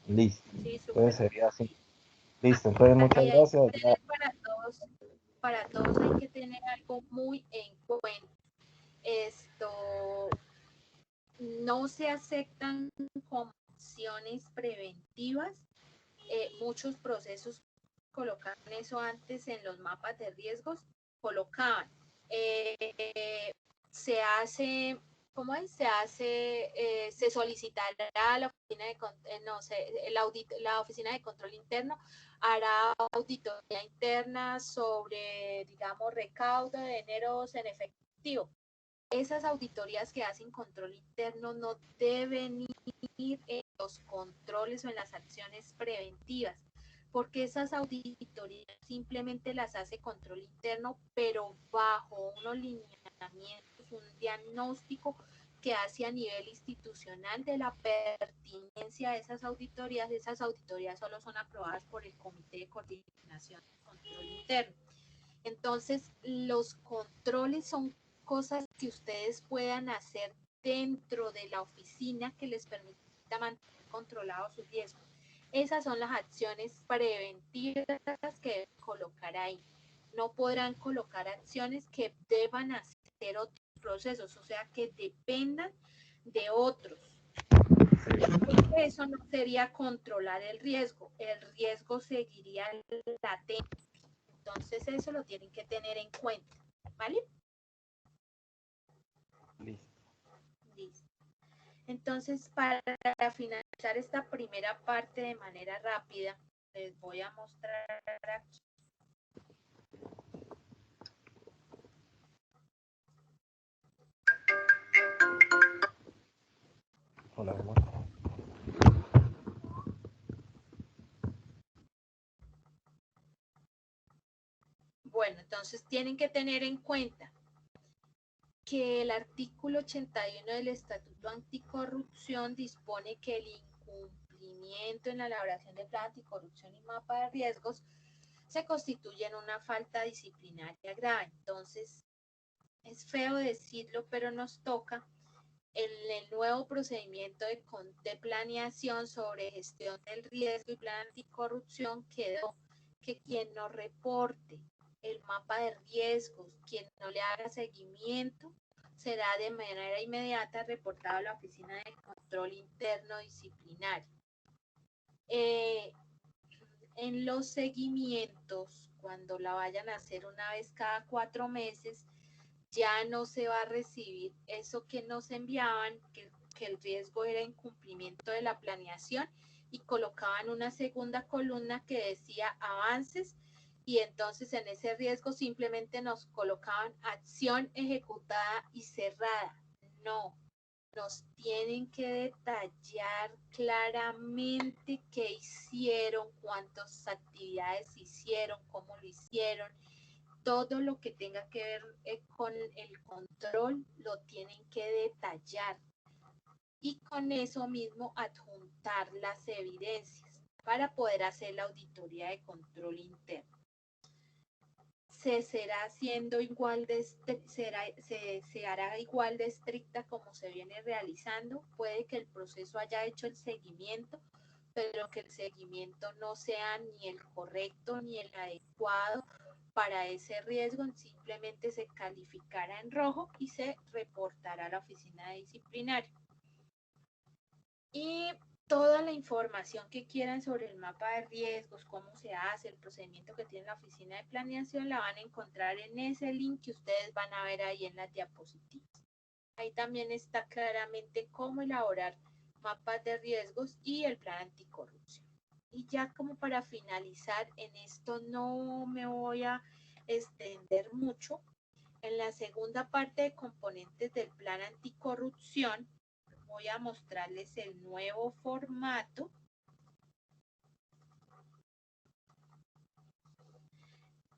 Listo. Sí, súper. Entonces sería así. Listo. Entonces muchas Ahí hay gracias. que Ya. tener para todos hay que tener algo muy en cuenta. Esto, no se aceptan como acciones preventivas. Muchos procesos colocaban eso antes en los mapas de riesgos, colocaban, se hace, ¿cómo es? Se solicitará a la oficina de, no sé, la oficina de control interno hará auditoría interna sobre, digamos, recaudo de dineros en efectivo. Esas auditorías que hacen control interno no deben ir en los controles o en las acciones preventivas, porque esas auditorías simplemente las hace control interno, pero bajo unos lineamientos, un diagnóstico que hace a nivel institucional de la pertinencia de esas auditorías. Esas auditorías solo son aprobadas por el Comité de Coordinación de Control Interno. Entonces, los controles son cosas que ustedes puedan hacer dentro de la oficina que les permita mantener controlados sus riesgos. Esas son las acciones preventivas que deben colocar ahí. No podrán colocar acciones que deban hacer otros procesos, o sea, que dependan de otros. Porque eso no sería controlar el riesgo seguiría latente. Entonces eso lo tienen que tener en cuenta, ¿vale? Listo. Listo. Entonces, para finalizar esta primera parte de manera rápida, les voy a mostrar aquí. Hola, amor. Bueno, entonces tienen que tener en cuenta que el artículo 81 del Estatuto Anticorrupción dispone que el incumplimiento en la elaboración de plan anticorrupción y mapa de riesgos se constituye en una falta disciplinaria grave. Entonces, es feo decirlo, pero nos toca el nuevo procedimiento de planeación sobre gestión del riesgo y plan anticorrupción quedó que quien no reporte el mapa de riesgos, quien no le haga seguimiento, será de manera inmediata reportado a la Oficina de Control Interno Disciplinario. En los seguimientos, cuando la vayan a hacer una vez cada 4 meses, ya no se va a recibir eso que nos enviaban, que el riesgo era incumplimiento de la planeación, y colocaban una segunda columna que decía avances, y entonces en ese riesgo simplemente nos colocaban acción ejecutada y cerrada. No, nos tienen que detallar claramente qué hicieron, cuántas actividades hicieron, cómo lo hicieron. Todo lo que tenga que ver con el control lo tienen que detallar y con eso mismo adjuntar las evidencias para poder hacer la auditoría de control interno. Se hará igual de estricta como se viene realizando. Puede que el proceso haya hecho el seguimiento, pero que el seguimiento no sea ni el correcto ni el adecuado para ese riesgo, simplemente se calificará en rojo y se reportará a la oficina de disciplinario. Y toda la información que quieran sobre el mapa de riesgos, cómo se hace, el procedimiento que tiene la oficina de planeación, la van a encontrar en ese link que ustedes van a ver ahí en las diapositivas. Ahí también está claramente cómo elaborar mapas de riesgos y el plan anticorrupción. Y ya como para finalizar, en esto no me voy a extender mucho. En la segunda parte de componentes del plan anticorrupción, voy a mostrarles el nuevo formato.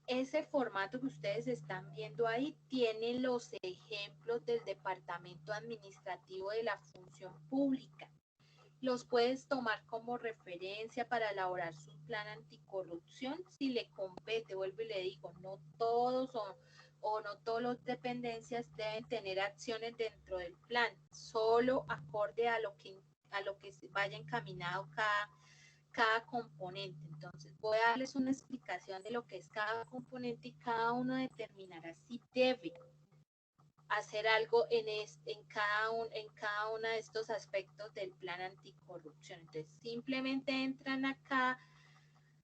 Ese formato que ustedes están viendo ahí tiene los ejemplos del Departamento Administrativo de la Función Pública. Los puedes tomar como referencia para elaborar su plan anticorrupción si le compete. Vuelvo y le digo, no todos o no todas las dependencias deben tener acciones dentro del plan, solo acorde a lo que vaya encaminado cada componente. Entonces voy a darles una explicación de lo que es cada componente y cada uno determinará si debe hacer algo en cada uno de estos aspectos del plan anticorrupción. Entonces simplemente entran acá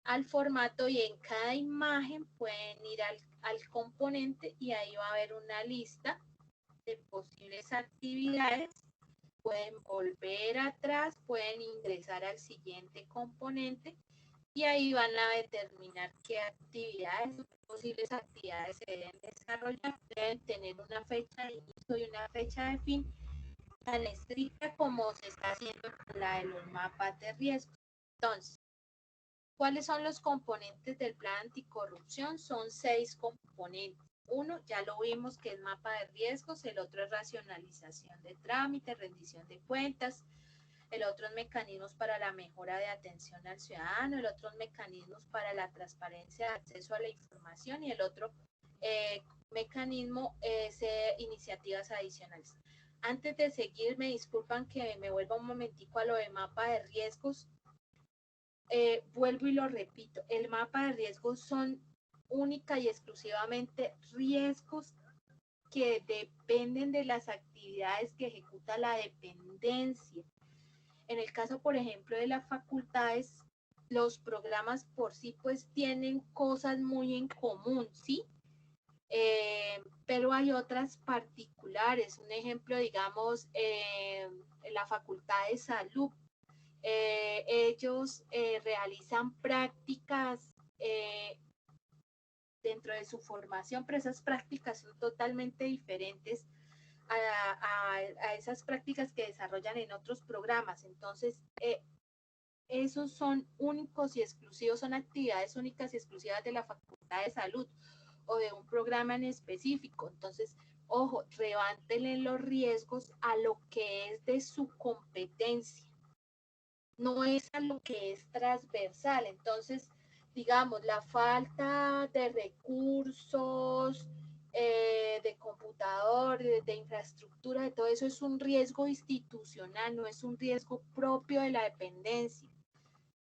al formato y en cada imagen pueden ir al componente y ahí va a haber una lista de posibles actividades. Pueden volver atrás, pueden ingresar al siguiente componente y ahí van a determinar qué actividades, posibles actividades se deben desarrollar. Deben tener una fecha de inicio y una fecha de fin tan estricta como se está haciendo con la de los mapas de riesgos. Entonces, ¿cuáles son los componentes del plan anticorrupción? Son 6 componentes. Uno, ya lo vimos, que es mapa de riesgos. El otro es racionalización de trámites, rendición de cuentas. El otro es mecanismos para la mejora de atención al ciudadano. El otro es mecanismos para la transparencia de acceso a la información. Y el otro mecanismo es iniciativas adicionales. Antes de seguir, me disculpan que me vuelva un momentico a lo de mapa de riesgos. Vuelvo y lo repito, el mapa de riesgos son única y exclusivamente riesgos que dependen de las actividades que ejecuta la dependencia. En el caso, por ejemplo, de las facultades, los programas por sí pues tienen cosas muy en común, ¿sí? Pero hay otras particulares. Un ejemplo, digamos, en la Facultad de Salud. Ellos realizan prácticas dentro de su formación, pero esas prácticas son totalmente diferentes a esas prácticas que desarrollan en otros programas. Entonces, esos son únicos y exclusivos, son actividades únicas y exclusivas de la Facultad de Salud o de un programa en específico. Entonces, ojo, revántele los riesgos a lo que es de su competencia, no es a lo que es transversal. Entonces, digamos, la falta de recursos, de computador, de infraestructura, de todo eso es un riesgo institucional, no es un riesgo propio de la dependencia.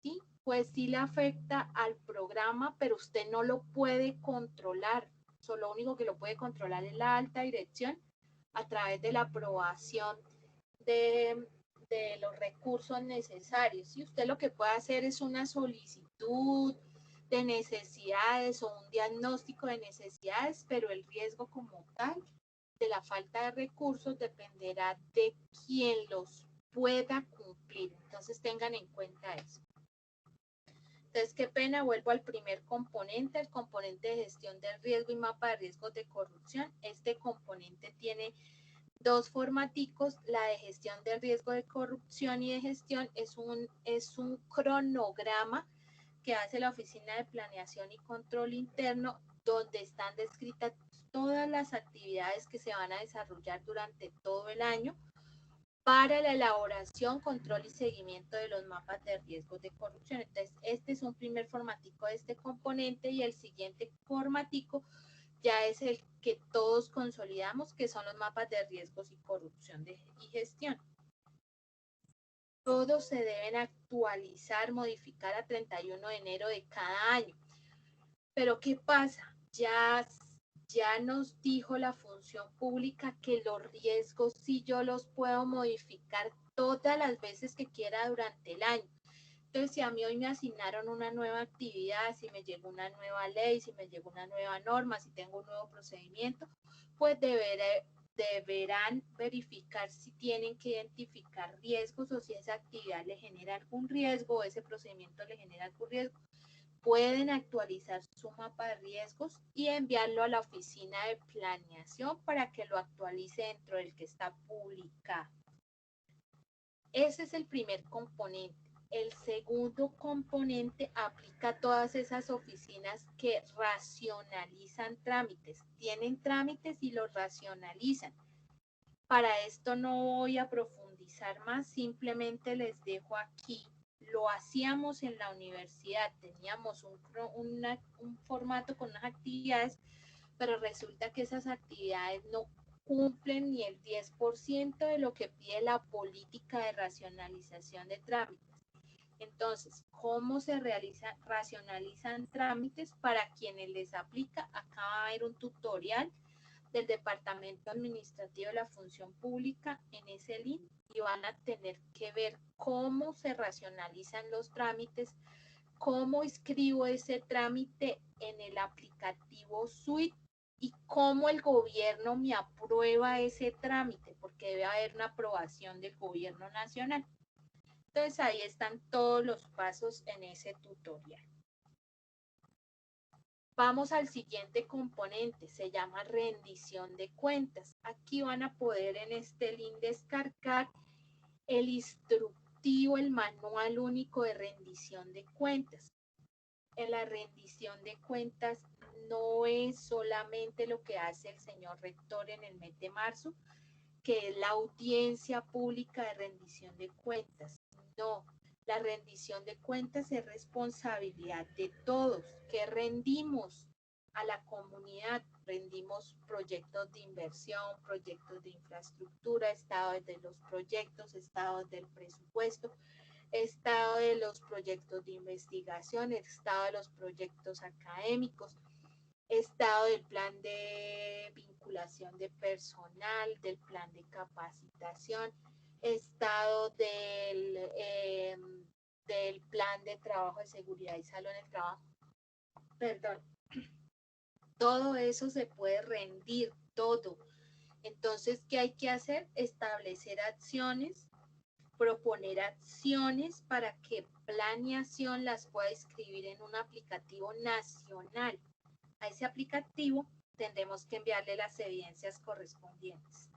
¿Sí? Pues sí le afecta al programa, pero usted no lo puede controlar. Lo único que lo puede controlar es la alta dirección a través de la aprobación de los recursos necesarios. Y usted lo que puede hacer es una solicitud de necesidades o un diagnóstico de necesidades, pero el riesgo como tal de la falta de recursos dependerá de quien los pueda cumplir. Entonces tengan en cuenta eso. Entonces, qué pena, vuelvo al primer componente, el componente de gestión del riesgo y mapa de riesgos de corrupción. Este componente tiene dos formaticos. La de gestión del riesgo de corrupción y de gestión es un cronograma que hace la Oficina de Planeación y Control Interno, donde están descritas todas las actividades que se van a desarrollar durante todo el año para la elaboración, control y seguimiento de los mapas de riesgos de corrupción. Entonces, este es un primer formatico de este componente y el siguiente formatico ya es el que todos consolidamos, que son los mapas de riesgos y corrupción y gestión. Todos se deben actualizar, modificar a 31 de enero de cada año. Pero ¿qué pasa? Ya nos dijo la función pública que los riesgos sí yo los puedo modificar todas las veces que quiera durante el año. Entonces, si a mí hoy me asignaron una nueva actividad, si me llegó una nueva ley, si me llegó una nueva norma, si tengo un nuevo procedimiento, pues deberán verificar si tienen que identificar riesgos o si esa actividad le genera algún riesgo o ese procedimiento le genera algún riesgo. Pueden actualizar su mapa de riesgos y enviarlo a la oficina de planeación para que lo actualice dentro del que está publicado. Ese es el primer componente. El segundo componente aplica a todas esas oficinas que racionalizan trámites. Tienen trámites y los racionalizan. Para esto no voy a profundizar más, simplemente les dejo aquí. Lo hacíamos en la universidad, teníamos un formato con unas actividades, pero resulta que esas actividades no cumplen ni el 10% de lo que pide la política de racionalización de trámites. Entonces, ¿cómo se racionalizan trámites? Para quienes les aplica, acá va a haber un tutorial del Departamento Administrativo de la Función Pública en ese link y van a tener que ver cómo se racionalizan los trámites, cómo escribo ese trámite en el aplicativo Suite y cómo el gobierno me aprueba ese trámite, porque debe haber una aprobación del gobierno nacional. Entonces ahí están todos los pasos en ese tutorial. Vamos al siguiente componente, se llama rendición de cuentas. Aquí van a poder en este link descargar el instructivo, el manual único de rendición de cuentas. En la rendición de cuentas no es solamente lo que hace el señor rector en el mes de marzo, que es la audiencia pública de rendición de cuentas. No, la rendición de cuentas es responsabilidad de todos, que rendimos a la comunidad, rendimos proyectos de inversión, proyectos de infraestructura, estado de los proyectos, estado del presupuesto, estado de los proyectos de investigación, estado de los proyectos académicos, estado del plan de vinculación de personal, del plan de capacitación, estado del plan de trabajo de seguridad y salud en el trabajo. Perdón. Todo eso se puede rendir, todo. Entonces, ¿qué hay que hacer? Establecer acciones, proponer acciones para que planeación las pueda escribir en un aplicativo nacional. A ese aplicativo tendremos que enviarle las evidencias correspondientes.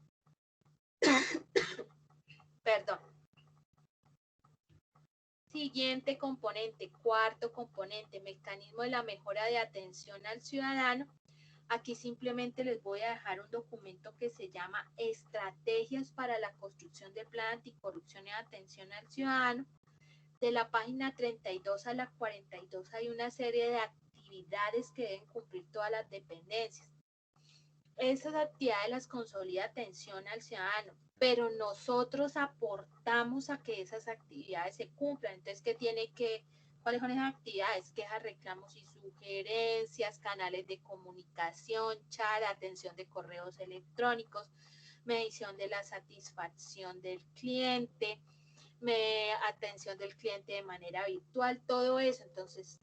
Perdón. Siguiente componente, cuarto componente, mecanismo de la mejora de atención al ciudadano. Aquí simplemente les voy a dejar un documento que se llama Estrategias para la construcción del plan anticorrupción y atención al ciudadano. De la página 32 a la 42 hay una serie de actividades que deben cumplir todas las dependencias. Esas actividades las consolida atención al ciudadano, pero nosotros aportamos a que esas actividades se cumplan. Entonces, ¿cuáles son esas actividades? Quejas, reclamos y sugerencias, canales de comunicación, chat, atención de correos electrónicos, medición de la satisfacción del cliente, atención del cliente de manera virtual, todo eso. Entonces,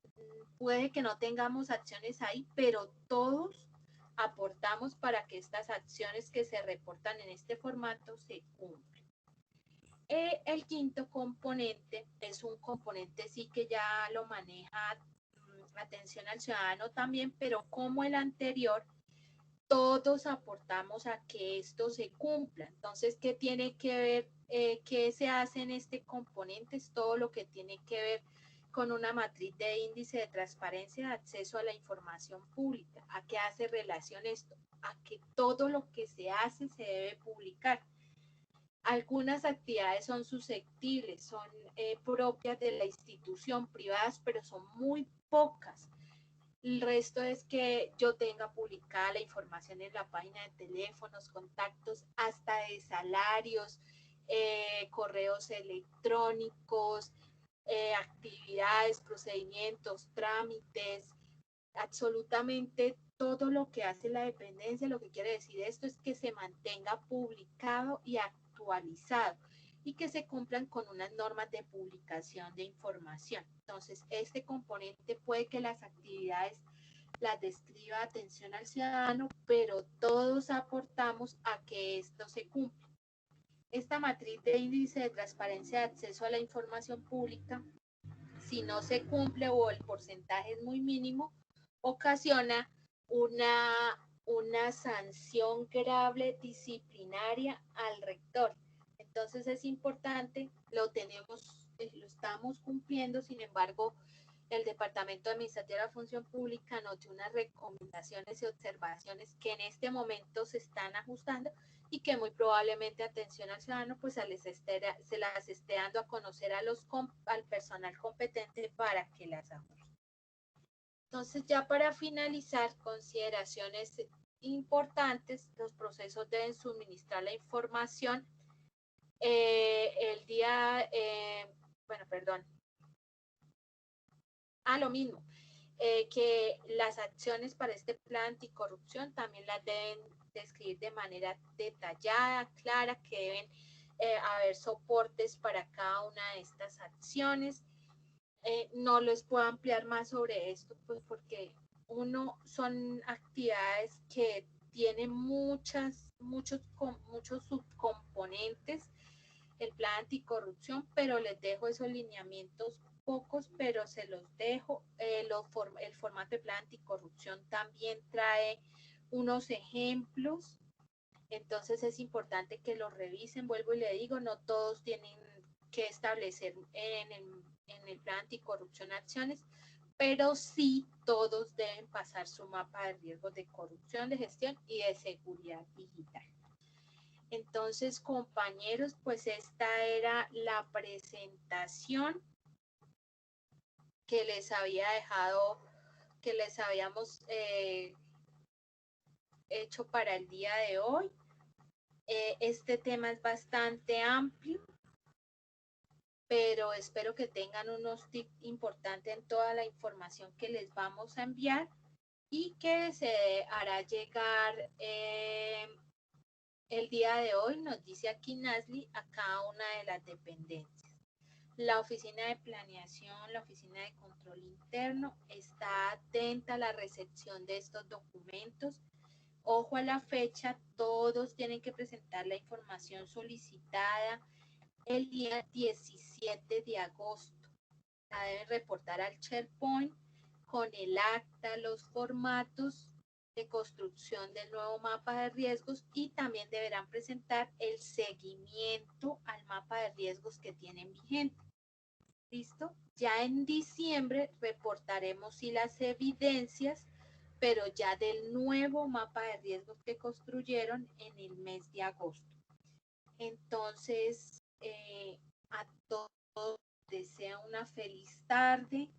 puede que no tengamos acciones ahí, pero todos aportamos para que estas acciones que se reportan en este formato se cumplan. El quinto componente es un componente sí que ya lo maneja atención al ciudadano también, pero como el anterior, todos aportamos a que esto se cumpla. Entonces, ¿qué tiene que ver? ¿Qué se hace en este componente? Es todo lo que tiene que ver con una matriz de índice de transparencia de acceso a la información pública. ¿A qué hace relación esto? A que todo lo que se hace se debe publicar. Algunas actividades son susceptibles, son propias de la institución, privadas, pero son muy pocas. El resto es que yo tenga publicada la información en la página de teléfonos, contactos, hasta de salarios, correos electrónicos, actividades, procedimientos, trámites, absolutamente todo lo que hace la dependencia. Lo que quiere decir esto es que se mantenga publicado y actualizado y que se cumplan con unas normas de publicación de información. Entonces, este componente puede que las actividades las describa atención al ciudadano, pero todos aportamos a que esto se cumpla. Esta matriz de índice de transparencia de acceso a la información pública, si no se cumple o el porcentaje es muy mínimo, ocasiona una sanción grave disciplinaria al rector. Entonces es importante, lo estamos cumpliendo, sin embargo, el Departamento Administrativo de la Función Pública nos dio unas recomendaciones y observaciones que en este momento se están ajustando y que muy probablemente atención al ciudadano pues se las esté dando a conocer al personal competente para que las ajuste. Entonces, ya para finalizar, consideraciones importantes: los procesos deben suministrar la información lo mismo, que las acciones para este plan anticorrupción también las deben describir de manera detallada, clara, que deben haber soportes para cada una de estas acciones. No les puedo ampliar más sobre esto, pues porque son actividades que tienen muchos subcomponentes, el plan anticorrupción, pero les dejo esos lineamientos pocos, pero se los dejo. El formato de plan anticorrupción también trae unos ejemplos, entonces es importante que los revisen. Vuelvo y le digo, no todos tienen que establecer en el plan anticorrupción acciones, pero sí todos deben pasar su mapa de riesgos de corrupción, de gestión y de seguridad digital. Entonces, compañeros, pues esta era la presentación que les había dejado, que les habíamos hecho para el día de hoy. Este tema es bastante amplio, pero espero que tengan unos tips importantes en toda la información que les vamos a enviar y que se hará llegar el día de hoy, nos dice aquí Nasli, a cada una de las dependencias. La oficina de planeación, la oficina de control interno está atenta a la recepción de estos documentos. Ojo a la fecha, todos tienen que presentar la información solicitada el día 17 de agosto. La deben reportar al SharePoint con el acta, los formatos de construcción del nuevo mapa de riesgos y también deberán presentar el seguimiento al mapa de riesgos que tienen vigente. ¿Listo? Ya en diciembre reportaremos sí las evidencias, pero ya del nuevo mapa de riesgos que construyeron en el mes de agosto. Entonces, a todos deseo una feliz tarde.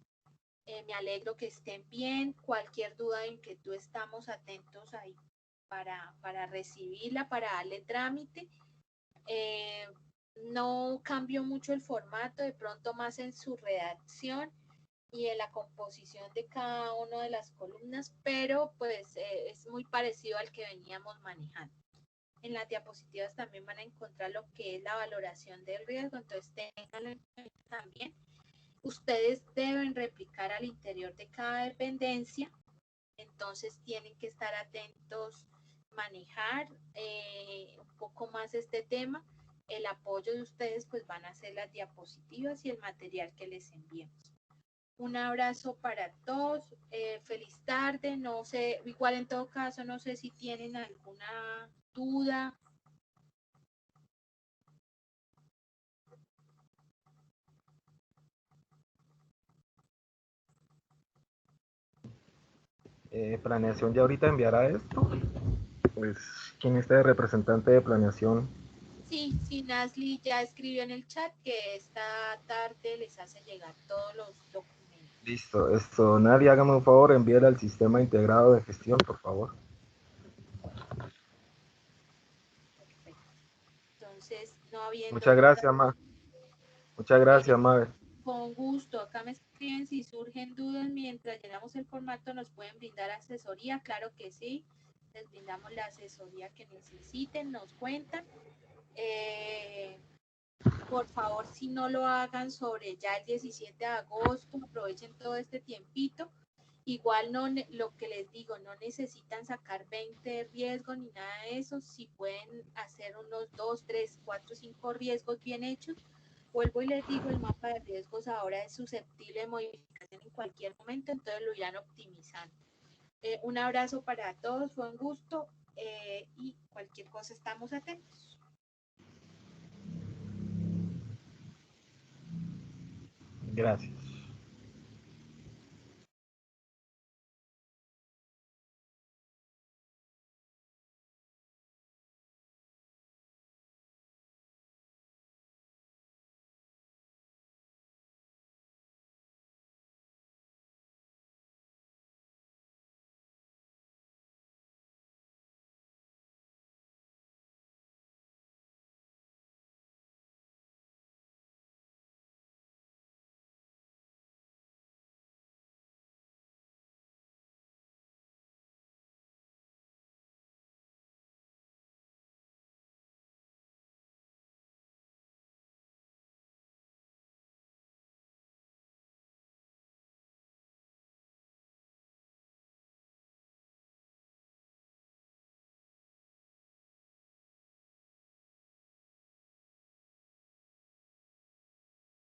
Me alegro que estén bien. Cualquier duda, inquietud, estamos atentos ahí para recibirla, para darle trámite. No cambió mucho el formato, de pronto más en su redacción y en la composición de cada una de las columnas, pero pues es muy parecido al que veníamos manejando. En las diapositivas también van a encontrar lo que es la valoración del riesgo, entonces ténganlo en cuenta también. Ustedes deben replicar al interior de cada dependencia, entonces tienen que estar atentos, manejar un poco más este tema. El apoyo de ustedes pues van a ser las diapositivas y el material que les enviemos. Un abrazo para todos, feliz tarde, no sé, igual en todo caso, no sé si tienen alguna duda. Planeación ya ahorita enviará esto. Pues, ¿quién está de representante de planeación? Sí, Nasli ya escribió en el chat que esta tarde les hace llegar todos los documentos. Listo, esto, Nadie, hágame un favor, envíela al sistema integrado de gestión, por favor. Perfecto. Entonces, no habiendo Muchas dudas, gracias, Ma. Muchas gracias, Mabel. con gusto. Acá me escriben si surgen dudas mientras llenamos el formato, nos pueden brindar asesoría, claro que sí. Les brindamos la asesoría que necesiten, nos cuentan. Por favor, si no lo hagan sobre ya el 17 de agosto, aprovechen todo este tiempito. Igual no, lo que les digo, no necesitan sacar 20 de riesgo ni nada de eso. Si pueden hacer unos 2, 3, 4, 5 riesgos bien hechos, vuelvo y les digo, el mapa de riesgos ahora es susceptible de modificación en cualquier momento, entonces lo irán optimizando. Un abrazo para todos, fue un gusto y cualquier cosa estamos atentos. Gracias.